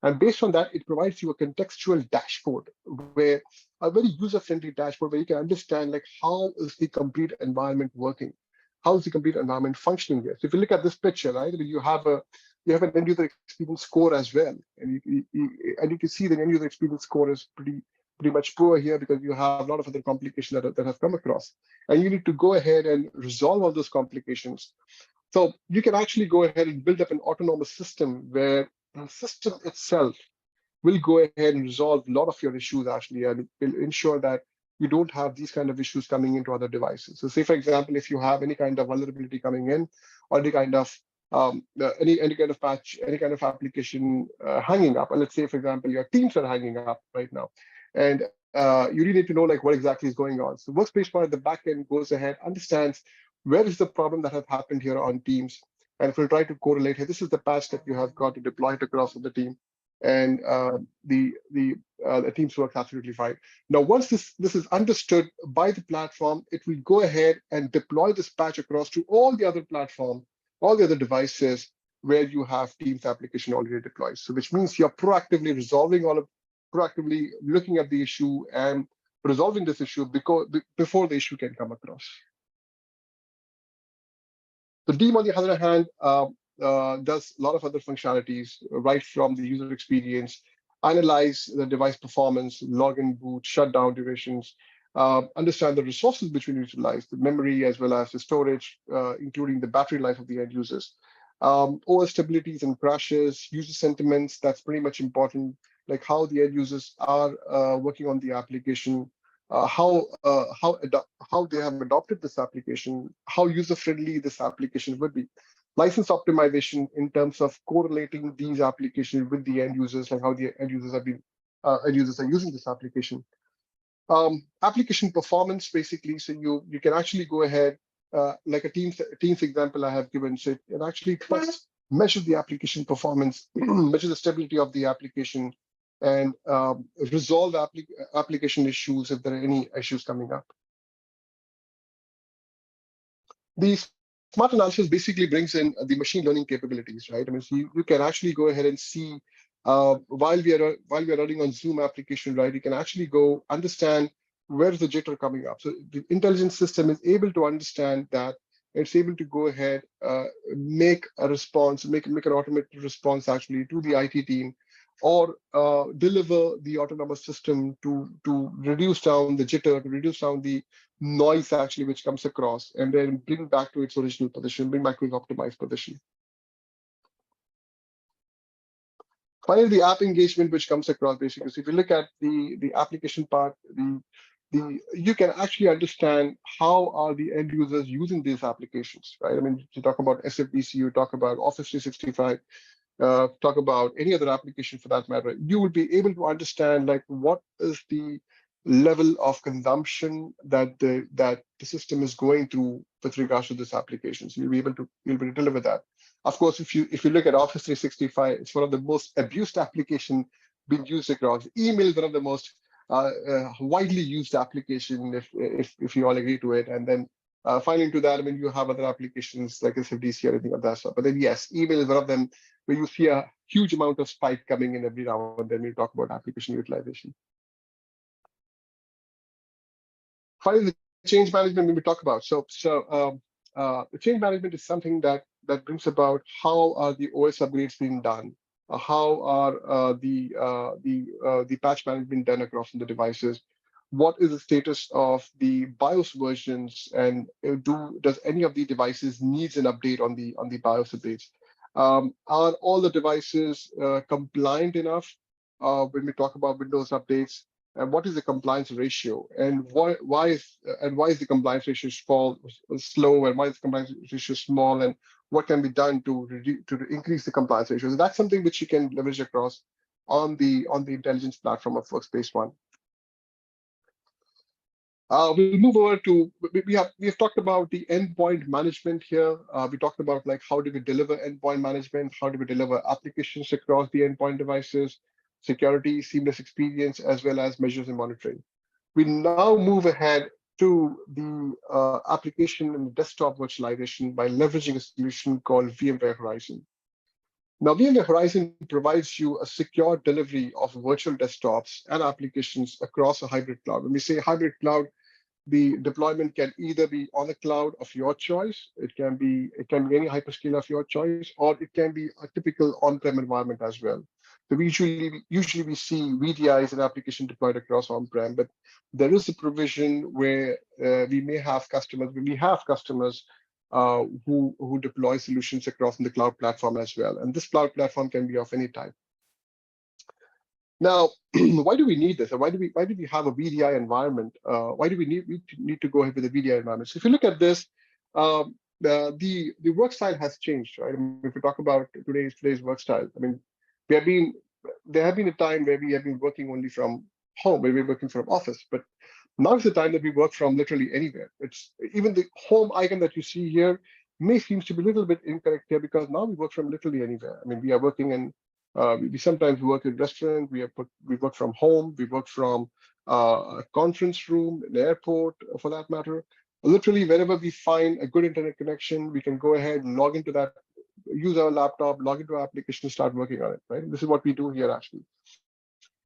And based on that, it provides you a contextual dashboard, where a very user-friendly dashboard where you can understand like how is the complete environment working, how is the complete environment functioning here. So if you look at this picture, right, you have an end user experience score as well, and you can see the end user experience score is pretty much poor here because you have a lot of other complications that have come across, and you need to go ahead and resolve all those complications. So you can actually go ahead and build up an autonomous system where the system itself will go ahead and resolve a lot of your issues actually, and it will ensure that you don't have these kind of issues coming into other devices. So say, for example, if you have any kind of vulnerability coming in, or any kind of patch, any kind of application hanging up, and let's say, for example, your teams are hanging up right now, and you really need to know like what exactly is going on. So Workspace One at the back end goes ahead, understands where is the problem that has happened here on teams, and if we try to correlate here, this is the patch that you have got to deploy it across the team, and the teams work absolutely fine. Now, once this is understood by the platform, it will go ahead and deploy this patch across to all the other platform, all the other devices where you have Teams application already deployed. So which means you're proactively looking at the issue and resolving this issue before the issue can come across. The DEEM, on the other hand, does a lot of other functionalities right from the user experience, analyze the device performance, login, boot, shutdown durations, understand the resources which we utilize, the memory as well as the storage, including the battery life of the end users. OS stabilities and crashes, user sentiments, that's pretty much important, like how the end users are working on the application, how they have adopted this application, how user-friendly this application would be. License optimization in terms of correlating these applications with the end users, like how the end users are using this application. Application performance, basically, so you can actually go ahead, like a Teams example I have given, so it can actually measure the application performance, measure the stability of the application, and resolve application issues if there are any issues coming up. The smart analysis basically brings in the machine learning capabilities, right? I mean, so you can actually go ahead and see while we are running on Zoom application, right? You can actually go understand where is the jitter coming up. So the intelligence system is able to understand that. It's able to go ahead, make a response, make an automated response actually to the IT team, or deliver the autonomous system to reduce down the jitter, to reduce down the noise actually which comes across, and then bring back to its original position, bring back to its optimized position. Finally, the app engagement which comes across basically. So if you look at the application part, you can actually understand how are the end users using these applications, right? I mean, you talk about SFDC, you talk about Office 365, talk about any other application for that matter, you will be able to understand like what is the level of consumption that the system is going through with regards to this application. So you'll be able to deliver that. Of course, if you look at Office 365, it's one of the most abused application being used across. Email is one of the most widely used application, if you all agree to it. And then finally to that, I mean, you have other applications like SFDC or anything of that sort. But then yes, email is one of them where you see a huge amount of spike coming in every now and then we talk about application utilization. Finally, the change management we talk about. So the change management is something that brings about how are the OS upgrades being done, how are the patch management done across the devices, what is the status of the BIOS versions, and does any of the devices needs an update on the BIOS updates? Are all the devices compliant enough when we talk about Windows updates? And what is the compliance ratio? And why is the compliance ratio slow? And why is the compliance ratio small? And what can be done to increase the compliance ratio? So that's something which you can leverage across on the intelligence platform of Workspace One. We'll move over to, we have talked about the endpoint management here. We talked about like how do we deliver endpoint management, how do we deliver applications across the endpoint devices, security, seamless experience, as well as measures and monitoring. We now move ahead to the application and desktop virtualization by leveraging a solution called VMware Horizon. Now, VMware Horizon provides you a secure delivery of virtual desktops and applications across a hybrid cloud. When we say hybrid cloud, the deployment can either be on a cloud of your choice, it can be any hyperscaler of your choice, or it can be a typical on-prem environment as well. So usually we see VDIs and application deployed across on-prem, but there is a provision where we have customers who deploy solutions across in the cloud platform as well, and this cloud platform can be of any type. Now, why do we need this? Or why do we have a VDI environment? Why do we need to go ahead with a VDI environment? So if you look at this, the work style has changed, right? I mean, if we talk about today's work style, I mean, we have been there have been a time where we have been working only from home, where we're working from office, but now is the time that we work from literally anywhere. It's even the home icon that you see here may seems to be a little bit incorrect here because now we work from literally anywhere. I mean, we are working in we sometimes work in restaurant. We work from home. We work from a conference room, an airport, for that matter. Literally, wherever we find a good internet connection, we can go ahead and log into that, use our laptop, log into our application, and start working on it. Right. This is what we do here actually.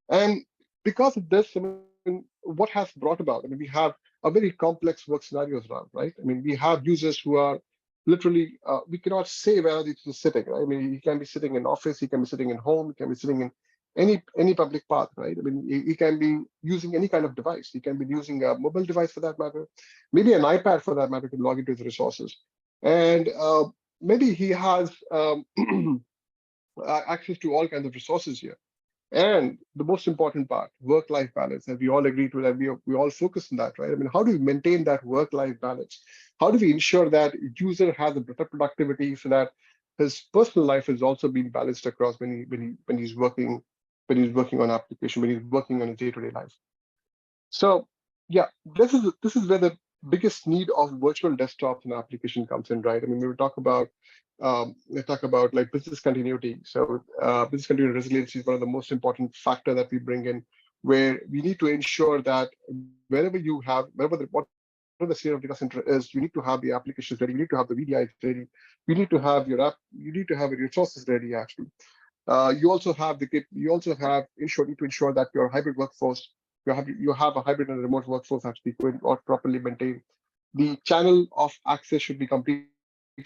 And because of this, I mean, what has brought about? I mean, we have a very complex work scenarios around, right? I mean, we have users who are literally, we cannot say where he's sitting, right? I mean, he can be sitting in office, he can be sitting in home, he can be sitting in any public path, right? I mean, he can be using any kind of device. He can be using a mobile device for that matter, maybe an iPad for that matter to log into his resources. And maybe he has access to all kinds of resources here. And the most important part, work-life balance, and we all agree to that. We all focus on that, right? I mean, how do we maintain that work-life balance? How do we ensure that user has a better productivity so that his personal life is also being balanced across when he's working on application, when he's working on his day-to-day life. So yeah, this is where the biggest need of virtual desktops and application comes in, right? I mean, we talk about like business continuity. So business continuity resiliency is one of the most important factor that we bring in, where we need to ensure that wherever you have, whatever the state of data center is, you need to have the applications ready, you need to have the VDIs ready, you need to have your app, you need to have your resources ready actually. Need to ensure that your hybrid workforce, you have a hybrid and remote workforce actually going or properly maintained. The channel of access should be completely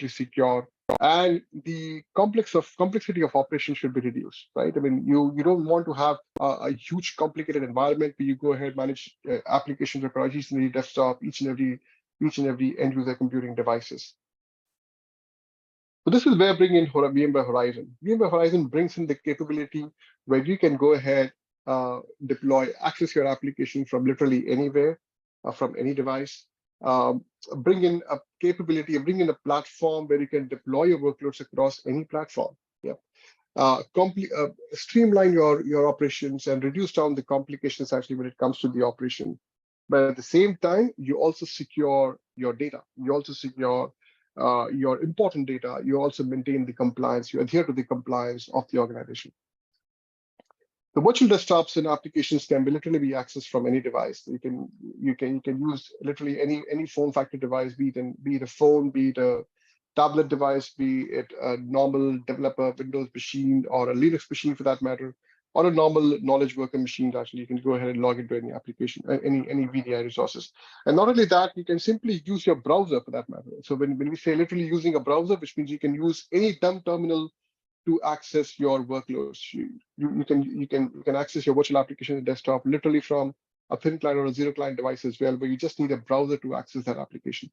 secure, and the complexity of operation should be reduced, right? I mean, you don't want to have a huge complicated environment where you go ahead manage applications across each and every desktop, each and every end user computing devices. So this is where I bring in VMware Horizon. VMware Horizon brings in the capability where you can go ahead, access your application from literally anywhere, from any device. Bring in a capability, bring in a platform where you can deploy your workloads across any platform. Yeah. Streamline your operations and reduce down the complications actually when it comes to the operation. But at the same time, you also secure your data. You also secure your important data. You also maintain the compliance. You adhere to the compliance of the organization. The virtual desktops and applications can literally be accessed from any device. You can use literally any form factor device, be it a phone, be it a tablet device, be it a normal developer Windows machine or a Linux machine for that matter, or a normal knowledge worker machine. Actually, you can go ahead and log into any application, any VDI resources. And not only that, you can simply use your browser for that matter. So when we say literally using a browser, which means you can use any dumb terminal to access your workloads. You can access your virtual application on the desktop literally from a thin client or a zero client device as well, but you just need a browser to access that application.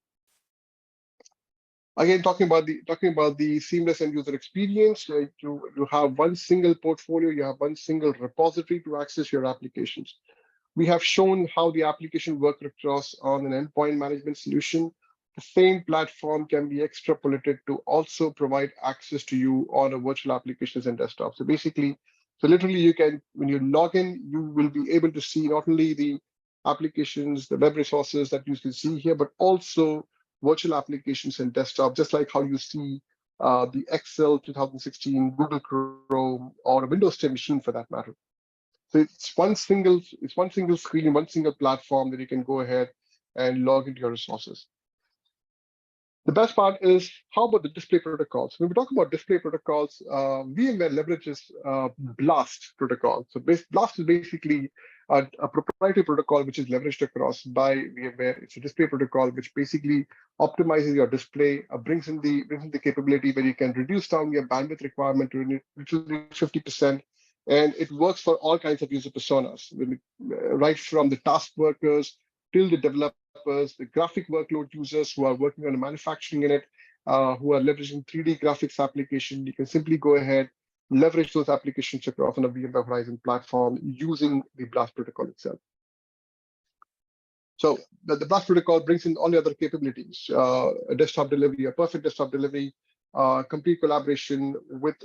Again, talking about the seamless end user experience, you have one single portfolio, you have one single repository to access your applications. We have shown how the application works across on an endpoint management solution. The same platform can be extrapolated to also provide access to you on a virtual applications and desktop. So basically, literally you can, when you log in, you will be able to see not only the applications, the web resources that you can see here, but also virtual applications and desktop, just like how you see the Excel 2016, Google Chrome, or a Windows 10 machine for that matter. So it's one single screen, one single platform that you can go ahead and log into your resources. The best part is, how about the display protocols? When we talk about display protocols, VMware leverages BLAST protocol. So BLAST is basically a proprietary protocol which is leveraged across by VMware. It's a display protocol which basically optimizes your display, brings in the capability where you can reduce down your bandwidth requirement to literally 50%. And it works for all kinds of user personas, right from the task workers till the developers, the graphic workload users who are working on a manufacturing unit, who are leveraging 3D graphics application. You can simply go ahead, leverage those applications across on a VMware Horizon platform using the BLAST protocol itself. So the BLAST protocol brings in all the other capabilities, a desktop delivery, a perfect desktop delivery, complete collaboration with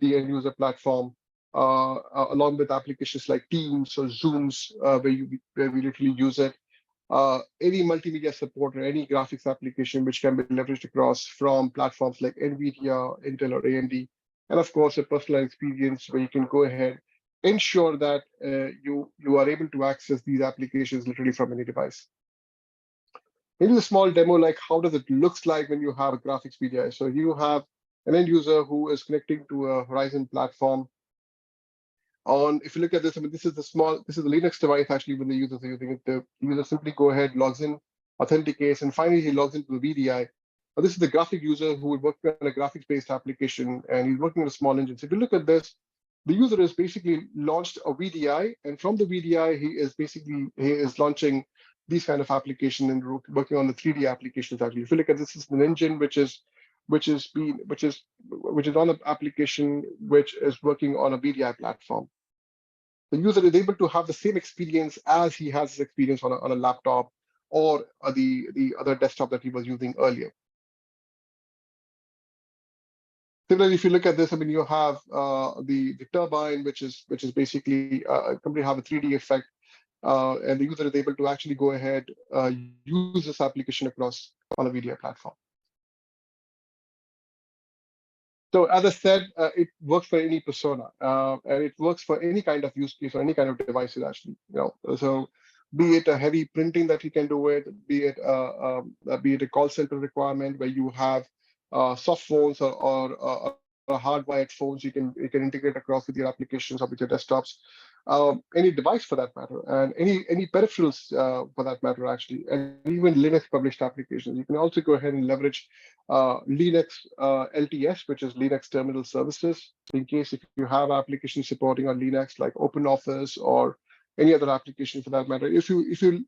the end user platform, along with applications like Teams or Zooms, where we literally use it. Any multimedia support or any graphics application which can be leveraged across from platforms like NVIDIA, Intel, or AMD. And of course, a personalized experience where you can go ahead, ensure that you are able to access these applications literally from any device. Here's a small demo, like how does it looks like when you have a graphics VDI. So you have an end user who is connecting to a Horizon platform. If you look at this, I mean, this is the Linux device actually when the users are using it. The user simply go ahead, logs in, authenticates, and finally he logs into the VDI. Now, this is the graphic user who would work on a graphics-based application, and he's working on a small engine. So if you look at this, the user has basically launched a VDI, and from the VDI, he is launching these kind of application and working on the 3D applications actually. If you look at this, is an engine which is on an application which is working on a VDI platform. The user is able to have the same experience as he has his experience on a laptop or the other desktop that he was using earlier. Similarly, if you look at this, I mean, you have the turbine, which is basically completely have a 3D effect, and the user is able to actually go ahead use this application across on a VDI platform. So as I said, it works for any persona, and it works for any kind of use case or any kind of devices actually. So be it a heavy printing that you can do it, be it a call center requirement where you have soft phones or hardwired phones, you can integrate across with your applications or with your desktops, any device for that matter, and any peripherals for that matter actually, and even Linux published applications. You can also go ahead and leverage Linux LTS, which is Linux Terminal Services, in case if you have applications supporting on Linux like OpenOffice or any other application for that matter. If you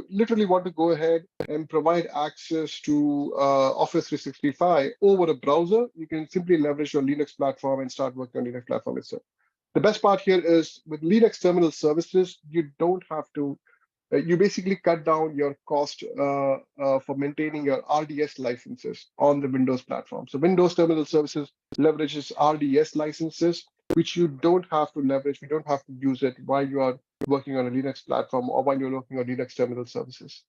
literally want to go ahead and provide access to Office 365 over a browser, you can simply leverage your Linux platform and start working on Linux platform itself. The best part here is with Linux Terminal Services, you don't have to. You basically cut down your cost for maintaining your RDS licenses on the Windows platform. So Windows Terminal Services leverages RDS licenses, which you don't have to leverage. We don't have to use it while you are working on a Linux platform or while you're working on Linux Terminal Services.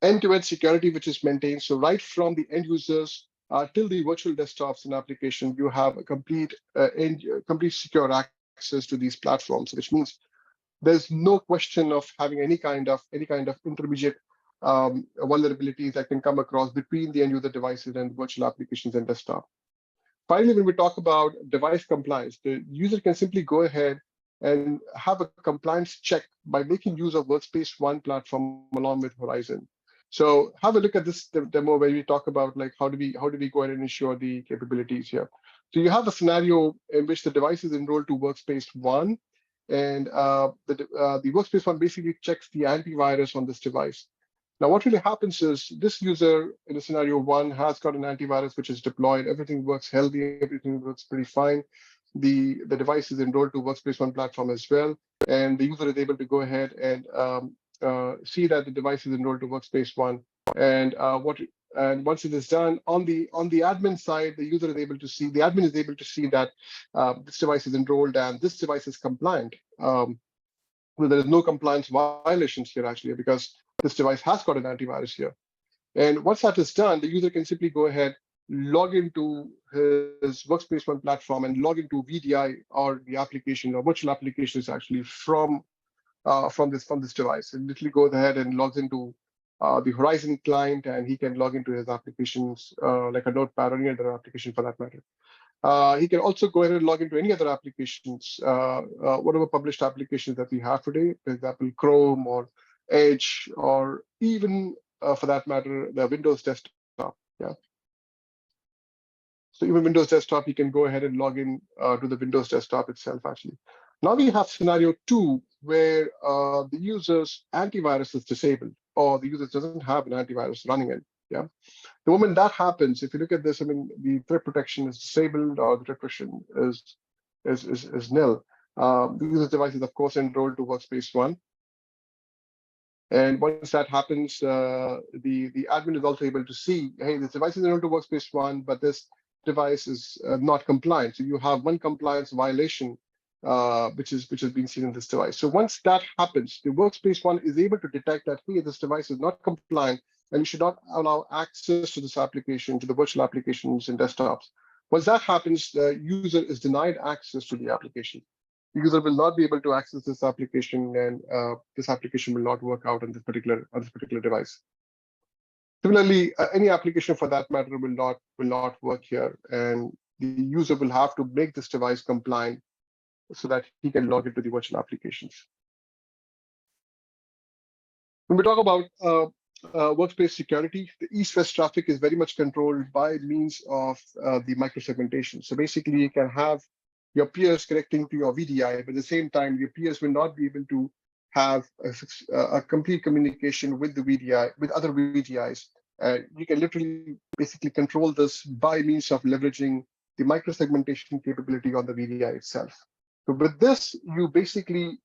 End-to-end security, which is maintained. So right from the end users till the virtual desktops and application, you have a complete secure access to these platforms, which means there's no question of having any kind of intermediate vulnerabilities that can come across between the end user devices and virtual applications and desktop. Finally, when we talk about device compliance, the user can simply go ahead and have a compliance check by making use of Workspace One platform along with Horizon. So have a look at this demo where we talk about like how do we go ahead and ensure the capabilities here. So you have a scenario in which the device is enrolled to Workspace One, and the Workspace One basically checks the antivirus on this device. Now, what really happens is this user in the scenario one has got an antivirus which is deployed. Everything works healthy. Everything works pretty fine. The device is enrolled to Workspace One platform as well, and the user is able to go ahead and see that the device is enrolled to Workspace One. And once it is done on the admin side, the admin is able to see that this device is enrolled and this device is compliant. Well, there is no compliance violations here actually because this device has got an antivirus here. And once that is done, the user can simply go ahead, log into his Workspace One platform and log into VDI or the application or virtual applications actually from this device, and literally goes ahead and logs into the Horizon client, and he can log into his applications like a Notepad or any other application for that matter. He can also go ahead and log into any other applications, whatever published applications that we have today, for example, Chrome or Edge, or even for that matter, the Windows desktop. Yeah. So even Windows desktop, you can go ahead and log in to the Windows desktop itself, actually. Now we have scenario 2, where the user's antivirus is disabled, or the user doesn't have an antivirus running in. Yeah. The moment that happens, if you look at this, I mean, the threat protection is disabled, or the threat protection is nil. The user's device is, of course, enrolled to Workspace One. And once that happens, the admin is also able to see, hey, this device is enrolled to Workspace One, but this device is not compliant. So you have one compliance violation, which is being seen in this device. So once that happens, the Workspace One is able to detect that, hey, this device is not compliant, and you should not allow access to this application, to the virtual applications and desktops. Once that happens, the user is denied access to the application. The user will not be able to access this application, and this application will not work out on this particular device. Similarly, any application for that matter will not work here, and the user will have to make this device compliant so that he can log into the virtual applications. When we talk about workspace security, the east-west traffic is very much controlled by means of the microsegmentation. So basically, you can have your peers connecting to your VDI, but at the same time, your peers will not be able to have a complete communication with the VDI, with other VDIs. You can literally basically control this by means of leveraging the microsegmentation capability on the VDI itself. So with this, you basically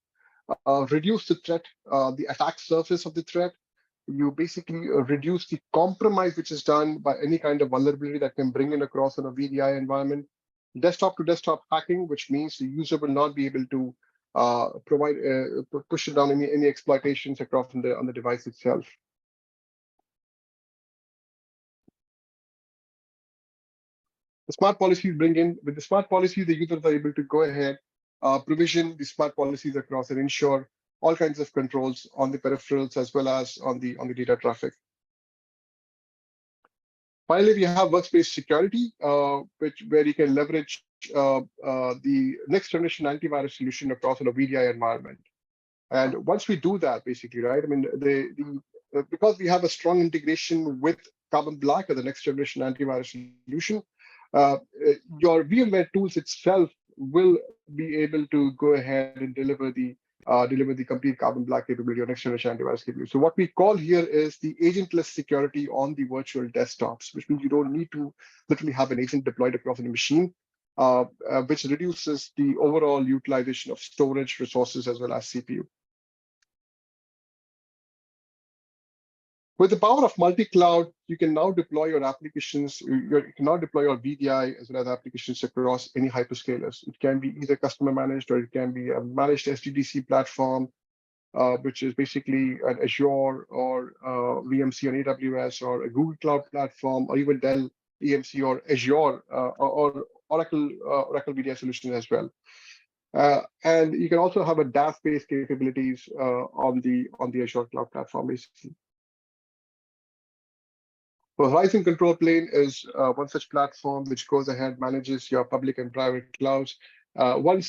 reduce the threat, the attack surface of the threat. You basically reduce the compromise which is done by any kind of vulnerability that can bring in across in a VDI environment. Desktop to desktop hacking, which means the user will not be able to push it down any exploitations across on the device itself. The smart policies bring in, with the smart policies, the users are able to go ahead, provision the smart policies across and ensure all kinds of controls on the peripherals as well as on the data traffic. Finally, we have workspace security, where you can leverage the next generation antivirus solution across a VDI environment. And once we do that, basically, right? I mean, because we have a strong integration with Carbon Black or the next generation antivirus solution, your VMware tools itself will be able to go ahead and deliver the complete Carbon Black capability or next generation antivirus capability. So what we call here is the agentless security on the virtual desktops, which means you don't need to literally have an agent deployed across a machine, which reduces the overall utilization of storage resources as well as CPU. With the power of multi-cloud, you can now deploy your applications, you can now deploy your VDI as well as applications across any hyperscalers. It can be either customer managed, or it can be a managed SDDC platform, which is basically an Azure or VMC on AWS, or a Google Cloud platform, or even Dell EMC or Azure or Oracle VDI solutions as well. And you can also have a DAF-based capabilities on the Azure Cloud platform, basically. So Horizon Control Plane is one such platform which goes ahead, manages your public and private clouds. One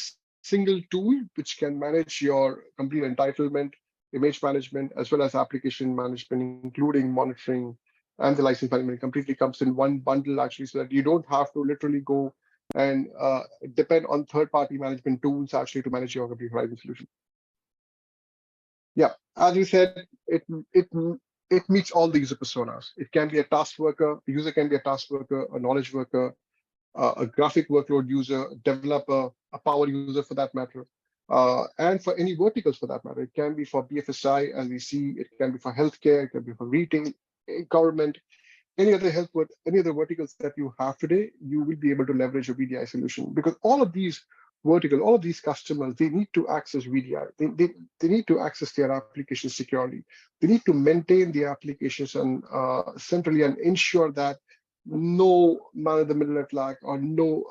single tool which can manage your complete entitlement, image management, as well as application management, including monitoring and the license management, completely comes in one bundle, actually, so that you don't have to literally go and depend on third-party management tools actually to manage your complete Horizon solution. Yeah, as you said, it meets all the user personas. It can be a task worker, the user can be a task worker, a knowledge worker, a graphic workload user, a developer, a power user for that matter, and for any verticals for that matter. It can be for BFSI, as we see, it can be for healthcare, it can be for retail, government, any other verticals that you have today, you will be able to leverage a VDI solution, because all of these customers, they need to access VDI. They need to access their applications securely. They need to maintain the applications and centrally and ensure that no man-in-the-middle attack or none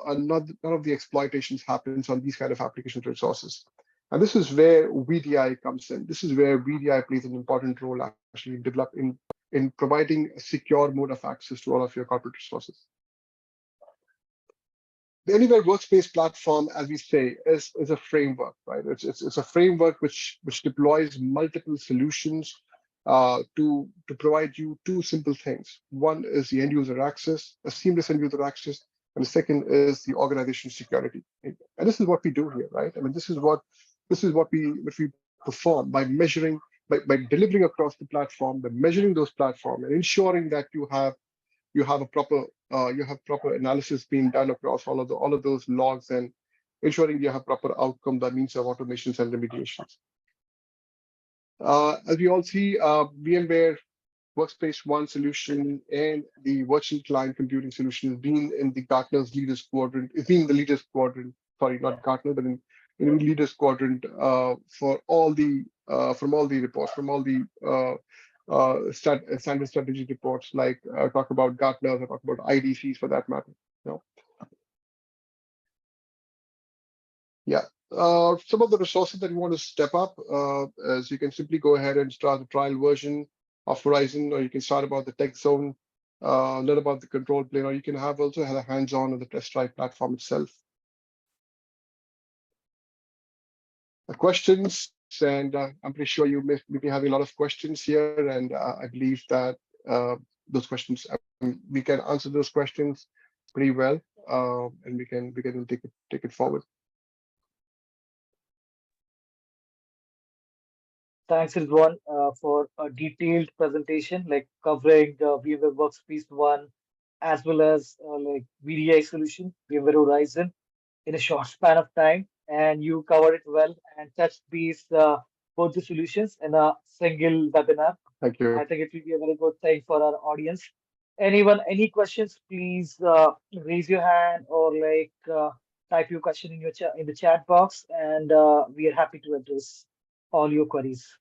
of the exploitations happens on these kind of application resources. And this is where VDI comes in. This is where VDI plays an important role actually in providing a secure mode of access to all of your corporate resources. The Anywhere Workspace platform, as we say, is a framework, right? It's a framework which deploys multiple solutions to provide you two simple things. One is the end user access, a seamless end user access, and the second is the organization security. And this is what we do here, right? I mean, this is what we perform by measuring, by delivering across the platform, by measuring those platforms and ensuring that you have proper analysis being done across all of those logs, and ensuring you have proper outcome by means of automations and remediations. As we all see, VMware Workspace One solution and the virtual client computing solution has been in the Gartner's leaders quadrant. It's been in the leaders quadrant. Sorry, not Gartner, but in the leaders quadrant for all the from all the reports, from all the standard strategy reports, like talk about Gartner, I talk about IDCs for that matter. You know? Yeah. Some of the resources that you want to step up, is you can simply go ahead and start the trial version of Horizon, or you can start about the tech zone, learn about the control plane, or you can also have a hands-on on the test drive platform itself. Questions, and I'm pretty sure you may be having a lot of questions here, and I believe that those questions, we can answer those questions pretty well, and we can take it forward. Thanks, Rizwan, for a detailed presentation, like covering the VMware Workspace One as well as like VDI solution, VMware Horizon, in a short span of time. And you covered it well and touched base both the solutions in a single webinar. Thank you. I think it will be a very good thing for our audience. Anyone, any questions, please raise your hand or like type your question in your in the chat box, and we are happy to address all your queries.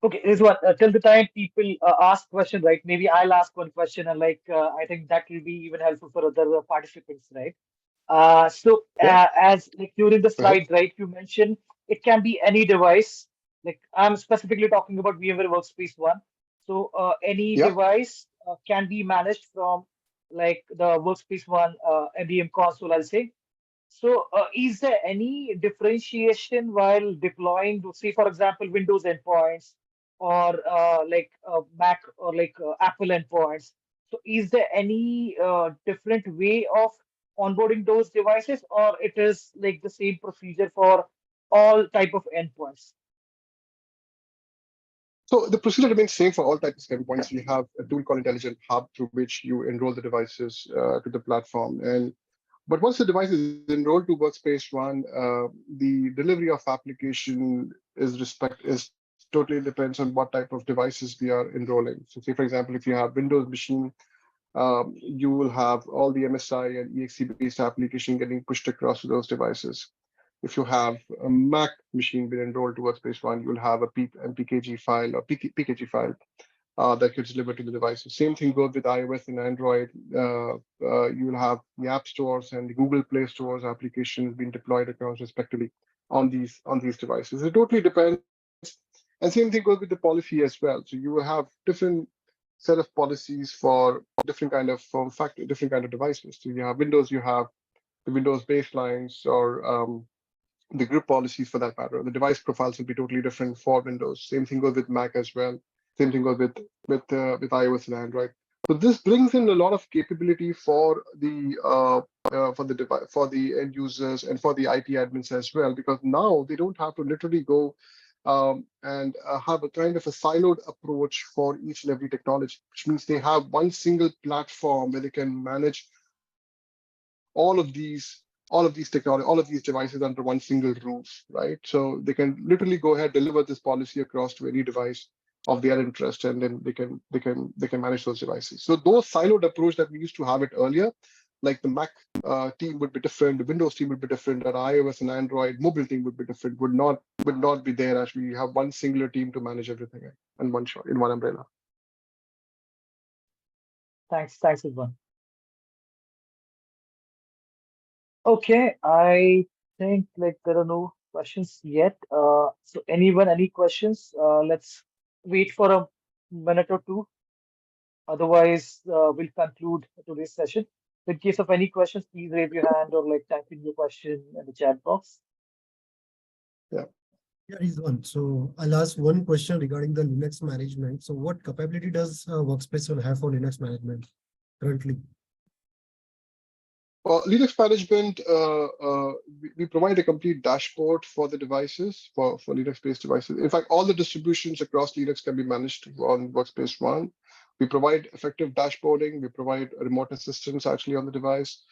Okay, here's what till the time people ask question, right? Maybe I'll ask one question, and like I think that will be even helpful for other participants, right? So Yeah. as like during the Go ahead. slide, right, you mentioned it can be any device. Like I'm specifically talking about VMware Workspace One. So any Yeah. device can be managed from like the Workspace One MDM console, I'll say. So is there any differentiation while deploying, say, for example, Windows endpoints or like Mac or like Apple endpoints? So is there any different way of onboarding those devices, or it is like the same procedure for all type of endpoints? So the procedure remains same for all types of endpoints. We have a tool called Intelligent Hub through which you enroll the devices to the platform. But once the device is enrolled to Workspace One, the delivery of application is totally depends on what type of devices we are enrolling. So say, for example, if you have Windows machine, you will have all the MSI and EXE-based application getting pushed across to those devices. If you have a Mac machine being enrolled to Workspace One, you'll have a PKG file or PKG file that gets delivered to the devices. Same thing goes with iOS and Android. You'll have the App Stores and the Google Play Stores applications being deployed across respectively on these devices. It totally depends. And same thing goes with the policy as well. So you will have different set of policies for different kind of form factor, different kind of devices. So you have Windows, you have the Windows baselines or the group policies for that matter. The device profiles will be totally different for Windows. Same thing goes with Mac as well. Same thing goes with iOS and Android. So this brings in a lot of capability for the device, for the end users and for the IT admins as well, because now they don't have to literally go and have a kind of a siloed approach for each and every technology, which means they have one single platform where they can manage all of these technology, all of these devices under one single roof, right? So they can literally go ahead, deliver this policy across to any device of their interest, and then they can manage those devices. So those siloed approach that we used to have it earlier, like the Mac team would be different, the Windows team would be different, and iOS and Android mobile team would be different, would not be there as we have one singular team to manage everything in one shot, in one umbrella. Thanks, Rizwan. Okay, I think like there are no questions yet. So anyone, any questions? Let's wait for a minute or two. Otherwise, we'll conclude today's session. In case of any questions, please raise your hand or like type in your question in the chat box. Yeah. Yeah, Rizwan. So I'll ask one question regarding the Linux management. So what capability does Workspace One have for Linux management currently? Well, Linux management, we provide a complete dashboard for the devices, for Linux-based devices. In fact, all the distributions across Linux can be managed on Workspace One. We provide effective dashboarding. We provide remote assistance actually on the device.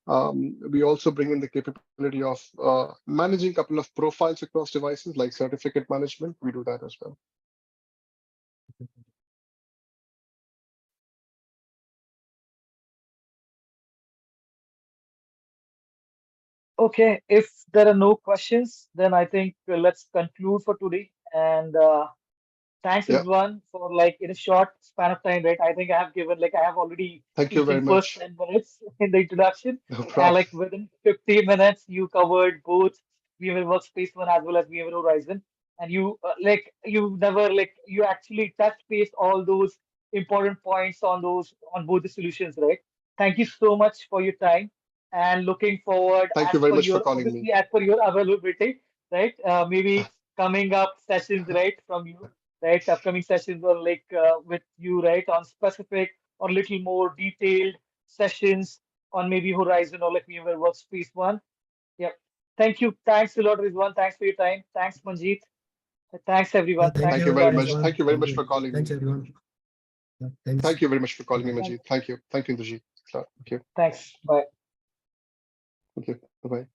We also bring in the capability of managing a couple of profiles across devices, like certificate management. We do that as well. Okay, if there are no questions, then I think let's conclude for today. And thanks, Yeah. everyone, for like in a short span of time, right? I think I have given like I have already Thank you very taken first much. 10 minutes in the introduction. No And problem. like within 15 minutes, you covered both VMware Workspace One as well as VMware Horizon. And you like you never like you actually touched base all those important points on both the solutions, right? Thank you so much for your time and looking forward Thank as you very per much for your calling me. obviously as per your availability, right? Maybe coming up sessions, right, from you, right? Upcoming sessions or like with you, right, on specific or little more detailed sessions on maybe Horizon or like VMware Workspace One. Yeah. Thank you. Thanks a lot, Rizwan. Thanks for your time. Thanks, Manjeet. Thanks, everyone. Thank Thanks Thank for you you, very joining much. us. Rizwan. Thank you very Thank much you. for calling Thanks, me. everyone. Yeah, thanks. Thank you very much for calling me, Bye. Manjeet. Thank you. Thank you, Indrajit. Thank you. Thanks. Bye. Okay. Bye-bye.